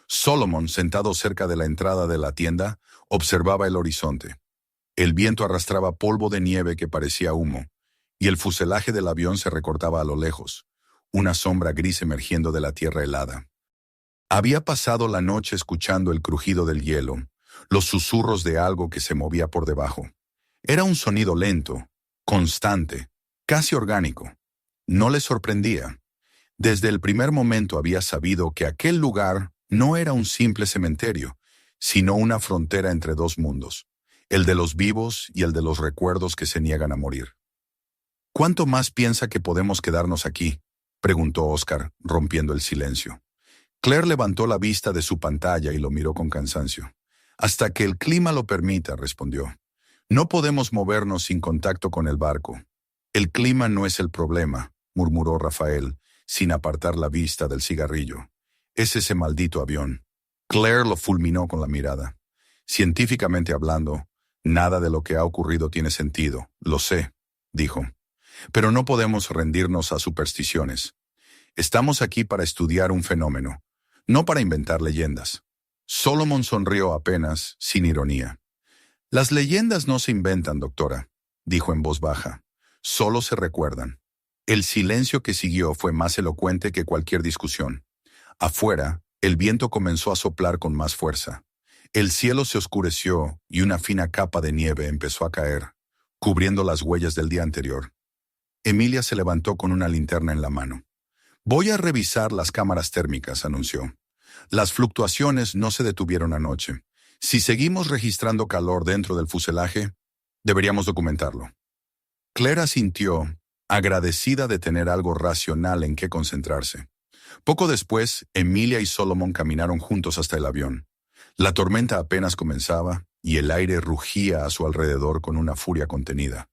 Solomon, sentado cerca de la entrada de la tienda, observaba el horizonte. El viento arrastraba polvo de nieve que parecía humo, y el fuselaje del avión se recortaba a lo lejos, una sombra gris emergiendo de la tierra helada. Había pasado la noche escuchando el crujido del hielo, los susurros de algo que se movía por debajo. Era un sonido lento, constante, casi orgánico. No le sorprendía. Desde el primer momento había sabido que aquel lugar no era un simple cementerio, sino una frontera entre dos mundos, el de los vivos y el de los recuerdos que se niegan a morir. ¿Cuánto más piensa que podemos quedarnos aquí?, preguntó Oscar, rompiendo el silencio. Claire levantó la vista de su pantalla y lo miró con cansancio. Hasta que el clima lo permita, respondió. No podemos movernos sin contacto con el barco. El clima no es el problema, murmuró Rafael, sin apartar la vista del cigarrillo. Es ese maldito avión. Claire lo fulminó con la mirada. Científicamente hablando, nada de lo que ha ocurrido tiene sentido, lo sé, dijo. Pero no podemos rendirnos a supersticiones. Estamos aquí para estudiar un fenómeno, no para inventar leyendas. Solomon sonrió apenas, sin ironía. Las leyendas no se inventan, doctora, dijo en voz baja. Solo se recuerdan. El silencio que siguió fue más elocuente que cualquier discusión. Afuera, el viento comenzó a soplar con más fuerza. El cielo se oscureció y una fina capa de nieve empezó a caer, cubriendo las huellas del día anterior. Emilia se levantó con una linterna en la mano. Voy a revisar las cámaras térmicas, anunció. Las fluctuaciones no se detuvieron anoche. Si seguimos registrando calor dentro del fuselaje, deberíamos documentarlo. Claire asintió, agradecida de tener algo racional en qué concentrarse. Poco después, Emilia y Solomon caminaron juntos hasta el avión. La tormenta apenas comenzaba y el aire rugía a su alrededor con una furia contenida.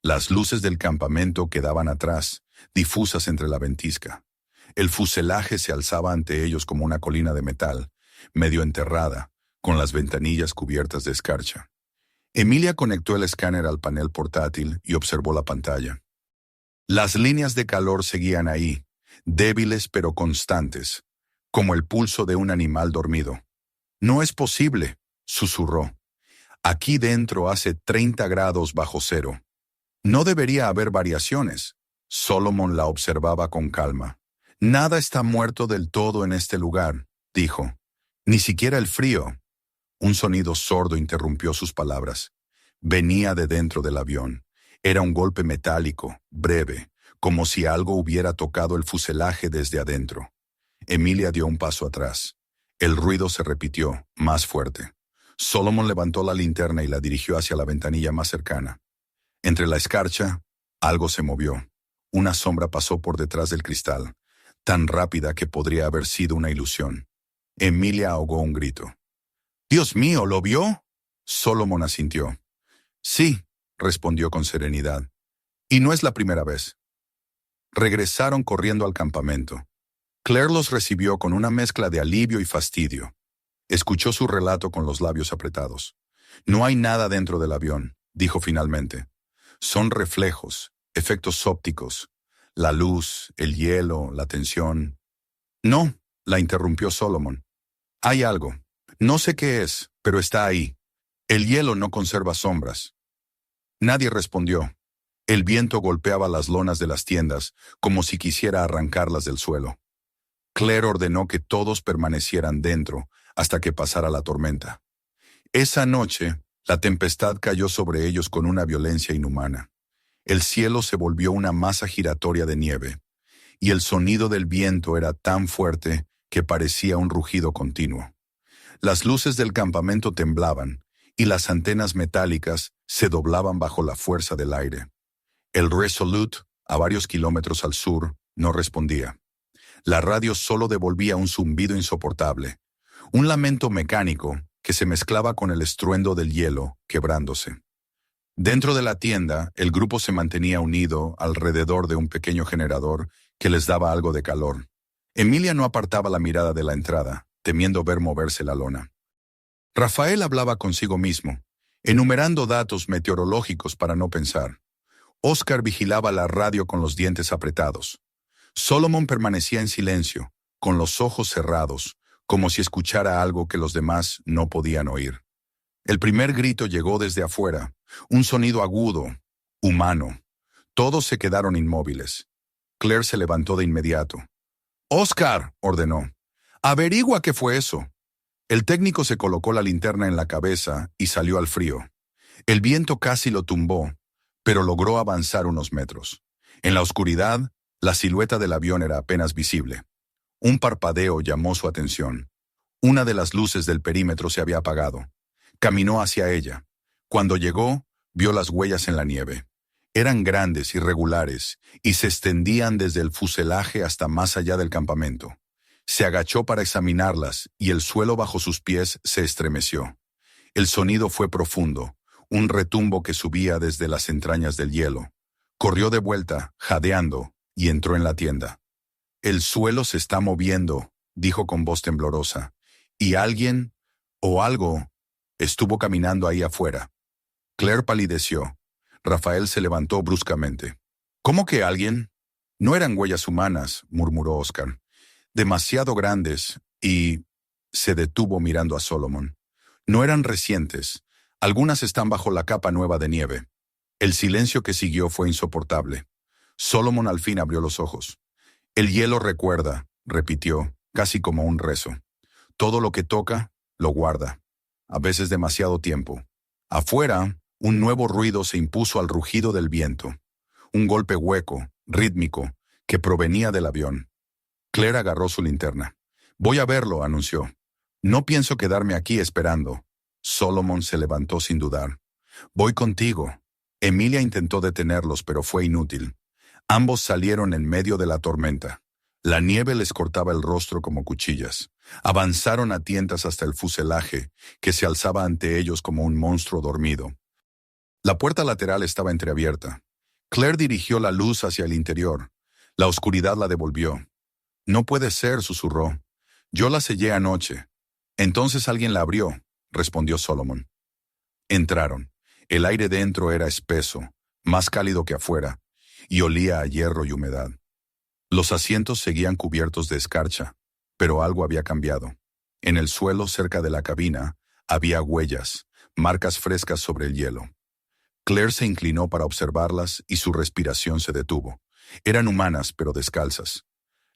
Las luces del campamento quedaban atrás, difusas entre la ventisca. El fuselaje se alzaba ante ellos como una colina de metal, medio enterrada, con las ventanillas cubiertas de escarcha. Emilia conectó el escáner al panel portátil y observó la pantalla. Las líneas de calor seguían ahí, débiles pero constantes, como el pulso de un animal dormido. «No es posible», susurró. «Aquí dentro hace 30 grados bajo cero. No debería haber variaciones». Solomon la observaba con calma. «Nada está muerto del todo en este lugar», dijo. «Ni siquiera el frío». Un sonido sordo interrumpió sus palabras. Venía de dentro del avión. Era un golpe metálico, breve, como si algo hubiera tocado el fuselaje desde adentro. Emilia dio un paso atrás. El ruido se repitió, más fuerte. Solomon levantó la linterna y la dirigió hacia la ventanilla más cercana. Entre la escarcha, algo se movió. Una sombra pasó por detrás del cristal, tan rápida que podría haber sido una ilusión. Emilia ahogó un grito. «¡Dios mío! ¿Lo vio?» Solomon asintió. «Sí», respondió con serenidad. «Y no es la primera vez». Regresaron corriendo al campamento. Claire los recibió con una mezcla de alivio y fastidio. Escuchó su relato con los labios apretados. «No hay nada dentro del avión», dijo finalmente. Son reflejos, efectos ópticos. La luz, el hielo, la tensión. No, la interrumpió Solomon. Hay algo. No sé qué es, pero está ahí. El hielo no conserva sombras. Nadie respondió. El viento golpeaba las lonas de las tiendas, como si quisiera arrancarlas del suelo. Claire ordenó que todos permanecieran dentro hasta que pasara la tormenta. Esa noche, la tempestad cayó sobre ellos con una violencia inhumana. El cielo se volvió una masa giratoria de nieve, y el sonido del viento era tan fuerte que parecía un rugido continuo. Las luces del campamento temblaban, y las antenas metálicas se doblaban bajo la fuerza del aire. El Resolute, a varios kilómetros al sur, no respondía. La radio solo devolvía un zumbido insoportable, un lamento mecánico que se mezclaba con el estruendo del hielo quebrándose. Dentro de la tienda, el grupo se mantenía unido alrededor de un pequeño generador que les daba algo de calor. Emilia no apartaba la mirada de la entrada, temiendo ver moverse la lona. Rafael hablaba consigo mismo, enumerando datos meteorológicos para no pensar. Oscar vigilaba la radio con los dientes apretados. Solomon permanecía en silencio, con los ojos cerrados, como si escuchara algo que los demás no podían oír. El primer grito llegó desde afuera, un sonido agudo, humano. Todos se quedaron inmóviles. Claire se levantó de inmediato. «Oscar», ordenó, «averigua qué fue eso». El técnico se colocó la linterna en la cabeza y salió al frío. El viento casi lo tumbó, pero logró avanzar unos metros. En la oscuridad, la silueta del avión era apenas visible. Un parpadeo llamó su atención. Una de las luces del perímetro se había apagado. Caminó hacia ella. Cuando llegó, vio las huellas en la nieve. Eran grandes, irregulares, y se extendían desde el fuselaje hasta más allá del campamento. Se agachó para examinarlas y el suelo bajo sus pies se estremeció. El sonido fue profundo, un retumbo que subía desde las entrañas del hielo. Corrió de vuelta, jadeando, y entró en la tienda. «El suelo se está moviendo», dijo con voz temblorosa, «y alguien, o algo, estuvo caminando ahí afuera». Claire palideció. Rafael se levantó bruscamente. «¿Cómo que alguien?» «No eran huellas humanas», murmuró Oscar. «Demasiado grandes y...» Se detuvo mirando a Solomon. «No eran recientes. Algunas están bajo la capa nueva de nieve». El silencio que siguió fue insoportable. Solomon al fin abrió los ojos. «El hielo recuerda», repitió, casi como un rezo. «Todo lo que toca, lo guarda. A veces demasiado tiempo». Afuera, un nuevo ruido se impuso al rugido del viento. Un golpe hueco, rítmico, que provenía del avión. Claire agarró su linterna. «Voy a verlo», anunció. «No pienso quedarme aquí esperando». Solomon se levantó sin dudar. «Voy contigo». Emilia intentó detenerlos, pero fue inútil. Ambos salieron en medio de la tormenta. La nieve les cortaba el rostro como cuchillas. Avanzaron a tientas hasta el fuselaje, que se alzaba ante ellos como un monstruo dormido. La puerta lateral estaba entreabierta. Claire dirigió la luz hacia el interior. La oscuridad la devolvió. «No puede ser», susurró. «Yo la sellé anoche». «Entonces alguien la abrió», respondió Solomon. Entraron. El aire dentro era espeso, más cálido que afuera, y olía a hierro y humedad. Los asientos seguían cubiertos de escarcha, pero algo había cambiado. En el suelo cerca de la cabina había huellas, marcas frescas sobre el hielo. Claire se inclinó para observarlas y su respiración se detuvo. Eran humanas, pero descalzas.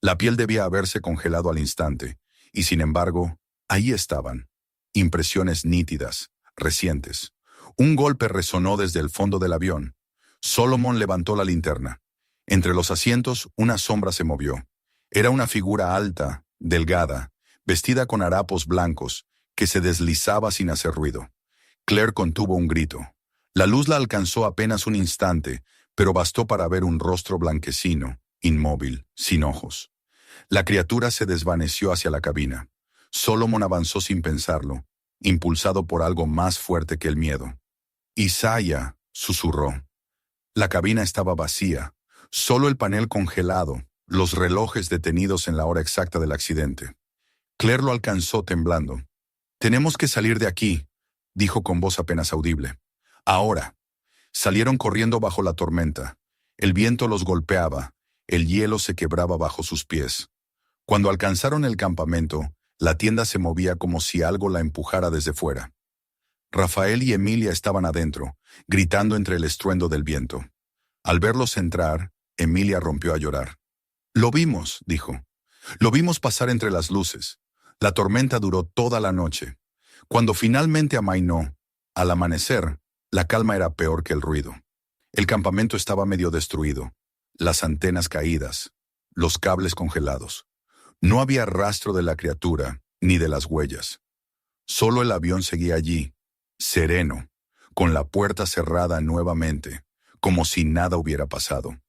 La piel debía haberse congelado al instante, y sin embargo, ahí estaban. Impresiones nítidas, recientes. Un golpe resonó desde el fondo del avión. Solomon levantó la linterna. Entre los asientos, una sombra se movió. Era una figura alta, delgada, vestida con harapos blancos, que se deslizaba sin hacer ruido. Claire contuvo un grito. La luz la alcanzó apenas un instante, pero bastó para ver un rostro blanquecino, inmóvil, sin ojos. La criatura se desvaneció hacia la cabina. Solomon avanzó sin pensarlo, impulsado por algo más fuerte que el miedo. «Isaiah», susurró. La cabina estaba vacía, solo el panel congelado, los relojes detenidos en la hora exacta del accidente. Claire lo alcanzó temblando. «Tenemos que salir de aquí», dijo con voz apenas audible. «Ahora». Salieron corriendo bajo la tormenta. El viento los golpeaba, el hielo se quebraba bajo sus pies. Cuando alcanzaron el campamento, la tienda se movía como si algo la empujara desde fuera. Rafael y Emilia estaban adentro, gritando entre el estruendo del viento. Al verlos entrar, Emilia rompió a llorar. «Lo vimos», dijo. «Lo vimos pasar entre las luces. La tormenta duró toda la noche. Cuando finalmente amainó, al amanecer, la calma era peor que el ruido. El campamento estaba medio destruido, las antenas caídas, los cables congelados. No había rastro de la criatura ni de las huellas. Solo el avión seguía allí, sereno, con la puerta cerrada nuevamente, como si nada hubiera pasado.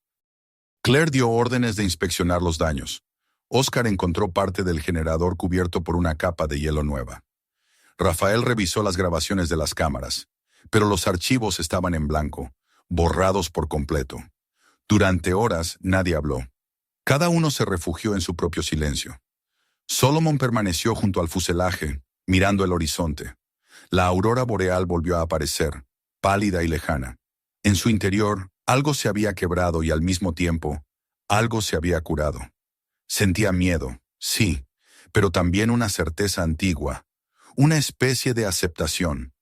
Claire dio órdenes de inspeccionar los daños. Oscar encontró parte del generador cubierto por una capa de hielo nueva. Rafael revisó las grabaciones de las cámaras, pero los archivos estaban en blanco, borrados por completo. Durante horas nadie habló. Cada uno se refugió en su propio silencio. Solomon permaneció junto al fuselaje, mirando el horizonte. La aurora boreal volvió a aparecer, pálida y lejana. En su interior, algo se había quebrado y al mismo tiempo, algo se había curado. Sentía miedo, sí, pero también una certeza antigua, una especie de aceptación.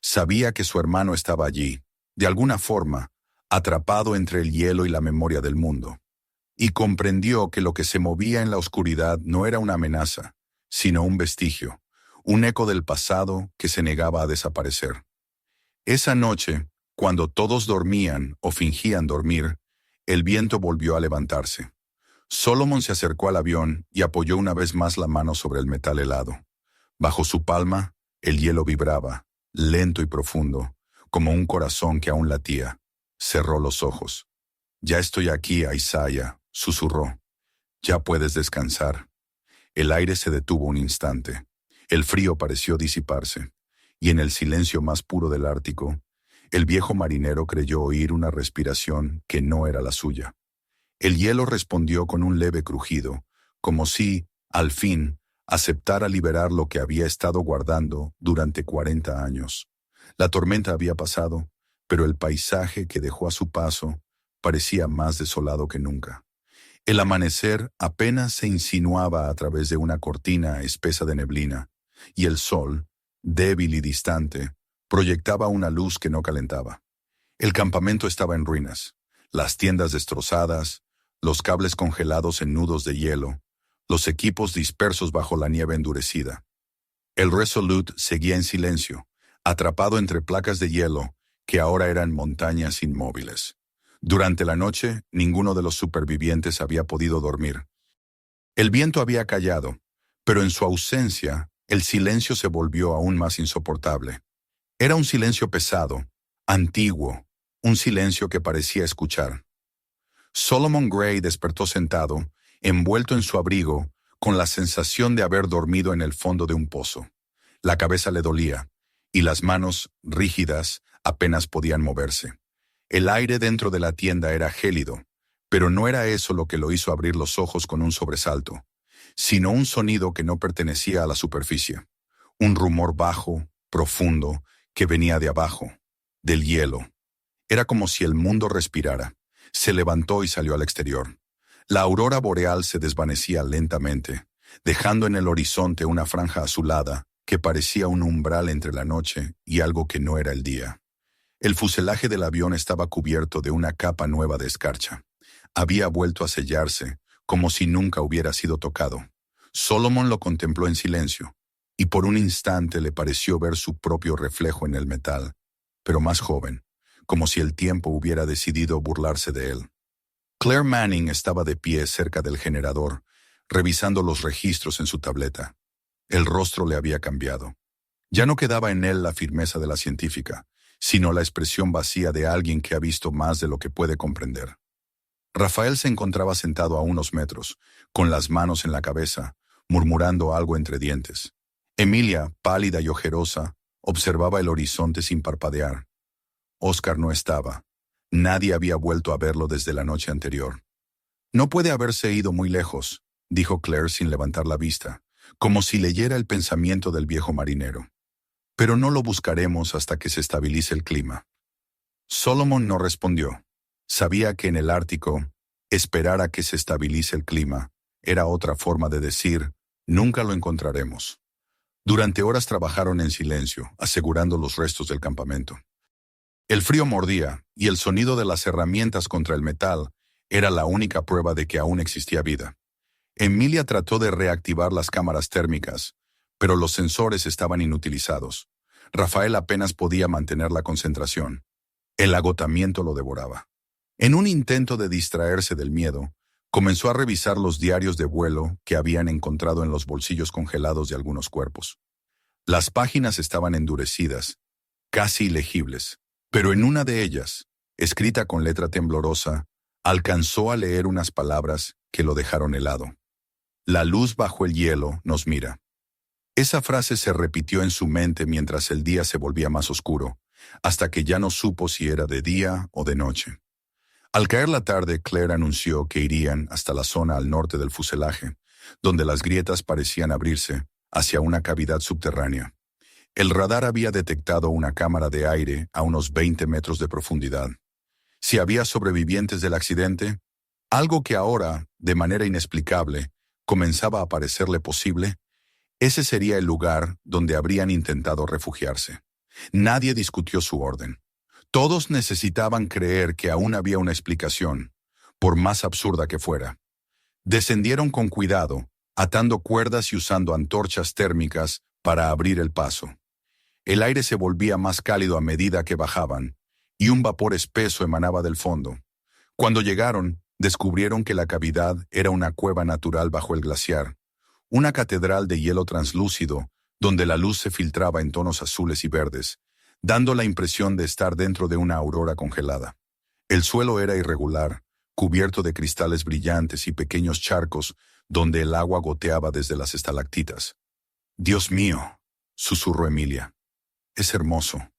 Sabía que su hermano estaba allí, de alguna forma, atrapado entre el hielo y la memoria del mundo. Y comprendió que lo que se movía en la oscuridad no era una amenaza, sino un vestigio, un eco del pasado que se negaba a desaparecer. Esa noche, cuando todos dormían o fingían dormir, el viento volvió a levantarse. Solomon se acercó al avión y apoyó una vez más la mano sobre el metal helado. Bajo su palma, el hielo vibraba, lento y profundo, como un corazón que aún latía. Cerró los ojos. «Ya estoy aquí, Isaiah», susurró. «Ya puedes descansar». El aire se detuvo un instante. El frío pareció disiparse, y en el silencio más puro del Ártico, el viejo marinero creyó oír una respiración que no era la suya. El hielo respondió con un leve crujido, como si, al fin, aceptara liberar lo que había estado guardando durante 40 años. La tormenta había pasado, pero el paisaje que dejó a su paso parecía más desolado que nunca. El amanecer apenas se insinuaba a través de una cortina espesa de neblina, y el sol, débil y distante, proyectaba una luz que no calentaba. El campamento estaba en ruinas, las tiendas destrozadas, los cables congelados en nudos de hielo, los equipos dispersos bajo la nieve endurecida. El Resolute seguía en silencio, atrapado entre placas de hielo que ahora eran montañas inmóviles. Durante la noche, ninguno de los supervivientes había podido dormir. El viento había callado, pero en su ausencia, el silencio se volvió aún más insoportable. Era un silencio pesado, antiguo, un silencio que parecía escuchar. Solomon Gray despertó sentado, envuelto en su abrigo, con la sensación de haber dormido en el fondo de un pozo. La cabeza le dolía, y las manos, rígidas, apenas podían moverse. El aire dentro de la tienda era gélido, pero no era eso lo que lo hizo abrir los ojos con un sobresalto, sino un sonido que no pertenecía a la superficie. Un rumor bajo, profundo, que venía de abajo, del hielo. Era como si el mundo respirara. Se levantó y salió al exterior. La aurora boreal se desvanecía lentamente, dejando en el horizonte una franja azulada que parecía un umbral entre la noche y algo que no era el día. El fuselaje del avión estaba cubierto de una capa nueva de escarcha. Había vuelto a sellarse, como si nunca hubiera sido tocado. Solomon lo contempló en silencio, y por un instante le pareció ver su propio reflejo en el metal, pero más joven, como si el tiempo hubiera decidido burlarse de él. Claire Manning estaba de pie cerca del generador, revisando los registros en su tableta. El rostro le había cambiado. Ya no quedaba en él la firmeza de la científica, sino la expresión vacía de alguien que ha visto más de lo que puede comprender. Rafael se encontraba sentado a unos metros, con las manos en la cabeza, murmurando algo entre dientes. Emilia, pálida y ojerosa, observaba el horizonte sin parpadear. Oscar no estaba. Nadie había vuelto a verlo desde la noche anterior. «No puede haberse ido muy lejos», dijo Claire sin levantar la vista, como si leyera el pensamiento del viejo marinero. «Pero no lo buscaremos hasta que se estabilice el clima». Solomon no respondió. Sabía que en el Ártico, esperar a que se estabilice el clima era otra forma de decir, nunca lo encontraremos. Durante horas trabajaron en silencio, asegurando los restos del campamento. El frío mordía, y el sonido de las herramientas contra el metal era la única prueba de que aún existía vida. Emilia trató de reactivar las cámaras térmicas, pero los sensores estaban inutilizados. Rafael apenas podía mantener la concentración. El agotamiento lo devoraba. En un intento de distraerse del miedo, comenzó a revisar los diarios de vuelo que habían encontrado en los bolsillos congelados de algunos cuerpos. Las páginas estaban endurecidas, casi ilegibles, pero en una de ellas, escrita con letra temblorosa, alcanzó a leer unas palabras que lo dejaron helado. La luz bajo el hielo nos mira. Esa frase se repitió en su mente mientras el día se volvía más oscuro, hasta que ya no supo si era de día o de noche. Al caer la tarde, Claire anunció que irían hasta la zona al norte del fuselaje, donde las grietas parecían abrirse hacia una cavidad subterránea. El radar había detectado una cámara de aire a unos 20 metros de profundidad. Si había sobrevivientes del accidente, algo que ahora, de manera inexplicable, comenzaba a parecerle posible, ese sería el lugar donde habrían intentado refugiarse. Nadie discutió su orden. Todos necesitaban creer que aún había una explicación, por más absurda que fuera. Descendieron con cuidado, atando cuerdas y usando antorchas térmicas para abrir el paso. El aire se volvía más cálido a medida que bajaban, y un vapor espeso emanaba del fondo. Cuando llegaron, descubrieron que la cavidad era una cueva natural bajo el glaciar, una catedral de hielo translúcido, donde la luz se filtraba en tonos azules y verdes, dando la impresión de estar dentro de una aurora congelada. El suelo era irregular, cubierto de cristales brillantes y pequeños charcos donde el agua goteaba desde las estalactitas. «Dios mío», susurró Emilia. «Es hermoso».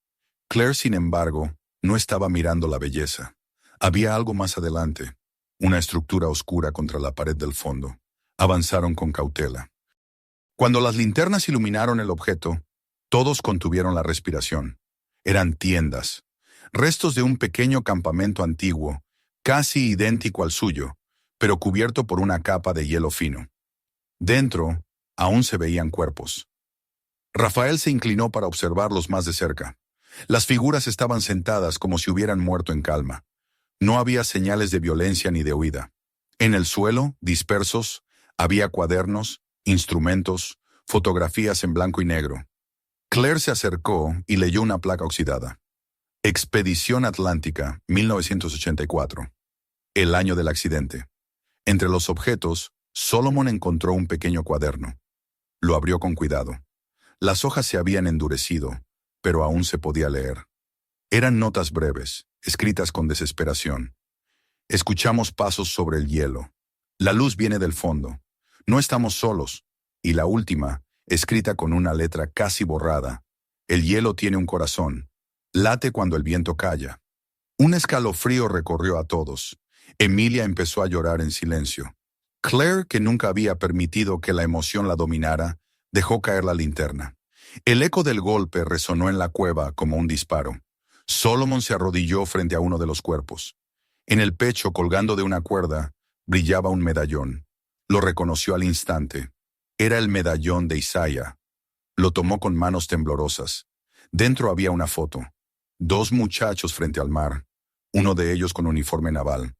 Claire, sin embargo, no estaba mirando la belleza. Había algo más adelante, una estructura oscura contra la pared del fondo. Avanzaron con cautela. Cuando las linternas iluminaron el objeto, todos contuvieron la respiración. Eran tiendas, restos de un pequeño campamento antiguo, casi idéntico al suyo, pero cubierto por una capa de hielo fino. Dentro, aún se veían cuerpos. Rafael se inclinó para observarlos más de cerca. Las figuras estaban sentadas como si hubieran muerto en calma. No había señales de violencia ni de huida. En el suelo, dispersos, había cuadernos, instrumentos, fotografías en blanco y negro. Claire se acercó y leyó una placa oxidada. Expedición Atlántica, 1984. El año del accidente. Entre los objetos, Solomon encontró un pequeño cuaderno. Lo abrió con cuidado. Las hojas se habían endurecido, pero aún se podía leer. Eran notas breves, escritas con desesperación. Escuchamos pasos sobre el hielo. La luz viene del fondo. No estamos solos. Y la última, escrita con una letra casi borrada. El hielo tiene un corazón. Late cuando el viento calla. Un escalofrío recorrió a todos. Emilia empezó a llorar en silencio. Claire, que nunca había permitido que la emoción la dominara, dejó caer la linterna. El eco del golpe resonó en la cueva como un disparo. Solomon se arrodilló frente a uno de los cuerpos. En el pecho, colgando de una cuerda, brillaba un medallón. Lo reconoció al instante. Era el medallón de Isaiah. Lo tomó con manos temblorosas. Dentro había una foto. 2 muchachos frente al mar, uno de ellos con uniforme naval.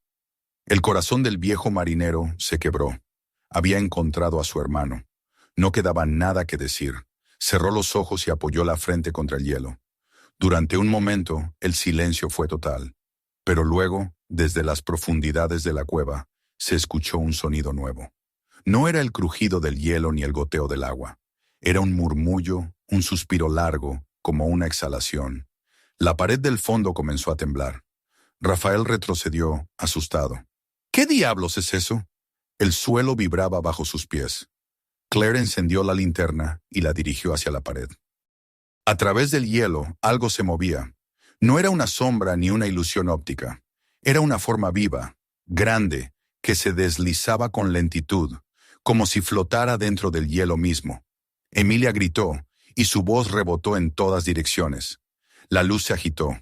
El corazón del viejo marinero se quebró. Había encontrado a su hermano. No quedaba nada que decir. Cerró los ojos y apoyó la frente contra el hielo. Durante un momento, el silencio fue total. Pero luego, desde las profundidades de la cueva, se escuchó un sonido nuevo. No era el crujido del hielo ni el goteo del agua. Era un murmullo, un suspiro largo, como una exhalación. La pared del fondo comenzó a temblar. Rafael retrocedió, asustado. ¿Qué diablos es eso? El suelo vibraba bajo sus pies. Claire encendió la linterna y la dirigió hacia la pared. A través del hielo, algo se movía. No era una sombra ni una ilusión óptica. Era una forma viva, grande, que se deslizaba con lentitud, como si flotara dentro del hielo mismo. Emilia gritó, y su voz rebotó en todas direcciones. La luz se agitó.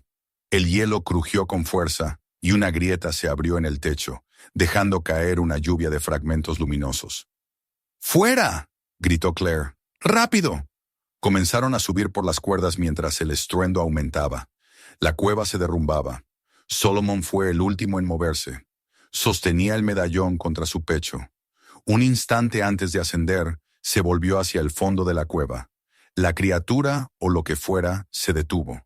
El hielo crujió con fuerza y una grieta se abrió en el techo, dejando caer una lluvia de fragmentos luminosos. ¡Fuera!, gritó Claire. ¡Rápido! Comenzaron a subir por las cuerdas mientras el estruendo aumentaba. La cueva se derrumbaba. Solomon fue el último en moverse. Sostenía el medallón contra su pecho. Un instante antes de ascender, se volvió hacia el fondo de la cueva. La criatura, o lo que fuera, se detuvo.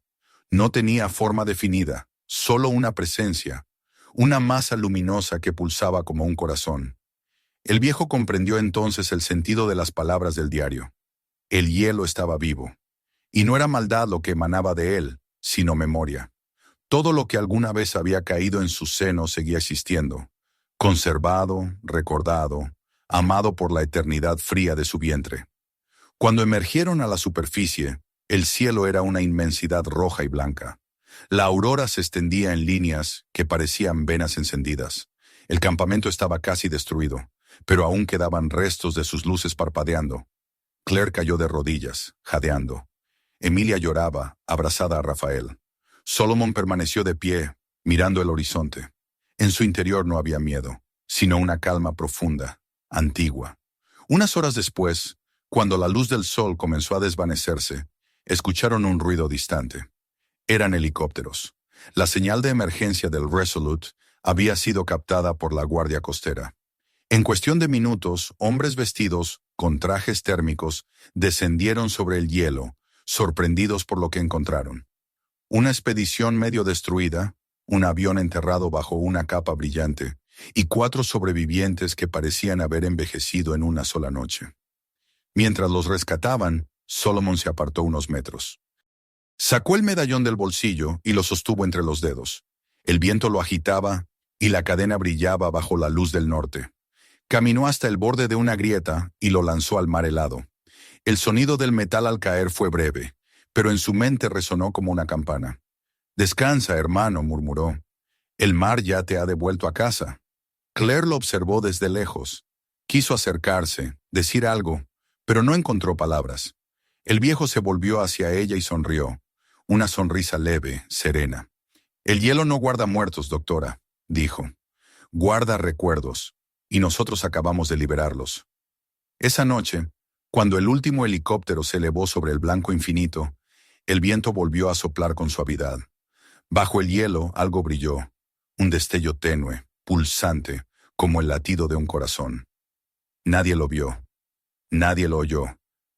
No tenía forma definida, solo una presencia, una masa luminosa que pulsaba como un corazón. El viejo comprendió entonces el sentido de las palabras del diario. El hielo estaba vivo. Y no era maldad lo que emanaba de él, sino memoria. Todo lo que alguna vez había caído en su seno seguía existiendo, conservado, recordado, amado por la eternidad fría de su vientre. Cuando emergieron a la superficie, el cielo era una inmensidad roja y blanca. La aurora se extendía en líneas que parecían venas encendidas. El campamento estaba casi destruido, pero aún quedaban restos de sus luces parpadeando. Claire cayó de rodillas, jadeando. Emilia lloraba, abrazada a Rafael. Solomon permaneció de pie, mirando el horizonte. En su interior no había miedo, sino una calma profunda, antigua. Unas horas después, cuando la luz del sol comenzó a desvanecerse, escucharon un ruido distante. Eran helicópteros. La señal de emergencia del Resolute había sido captada por la Guardia Costera. En cuestión de minutos, hombres vestidos con trajes térmicos descendieron sobre el hielo, sorprendidos por lo que encontraron. Una expedición medio destruida, un avión enterrado bajo una capa brillante, y 4 sobrevivientes que parecían haber envejecido en una sola noche. Mientras los rescataban, Solomon se apartó unos metros. Sacó el medallón del bolsillo y lo sostuvo entre los dedos. El viento lo agitaba y la cadena brillaba bajo la luz del norte. Caminó hasta el borde de una grieta y lo lanzó al mar helado. El sonido del metal al caer fue breve, pero en su mente resonó como una campana. «Descansa, hermano», murmuró. «El mar ya te ha devuelto a casa». Claire lo observó desde lejos. Quiso acercarse, decir algo, pero no encontró palabras. El viejo se volvió hacia ella y sonrió. Una sonrisa leve, serena. «El hielo no guarda muertos, doctora», dijo. «Guarda recuerdos, y nosotros acabamos de liberarlos». Esa noche, cuando el último helicóptero se elevó sobre el blanco infinito, el viento volvió a soplar con suavidad. Bajo el hielo algo brilló, un destello tenue, pulsante, como el latido de un corazón. Nadie lo vio, nadie lo oyó,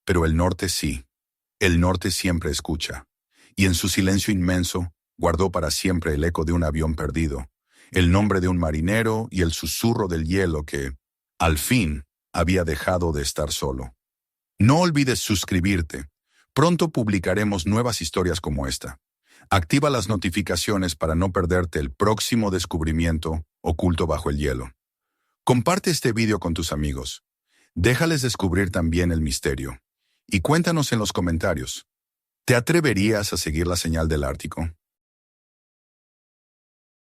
pero el norte sí. El norte siempre escucha. Y en su silencio inmenso, guardó para siempre el eco de un avión perdido, el nombre de un marinero y el susurro del hielo que, al fin, había dejado de estar solo. No olvides suscribirte. Pronto publicaremos nuevas historias como esta. Activa las notificaciones para no perderte el próximo descubrimiento oculto bajo el hielo. Comparte este video con tus amigos. Déjales descubrir también el misterio. Y cuéntanos en los comentarios. ¿Te atreverías a seguir la señal del Ártico?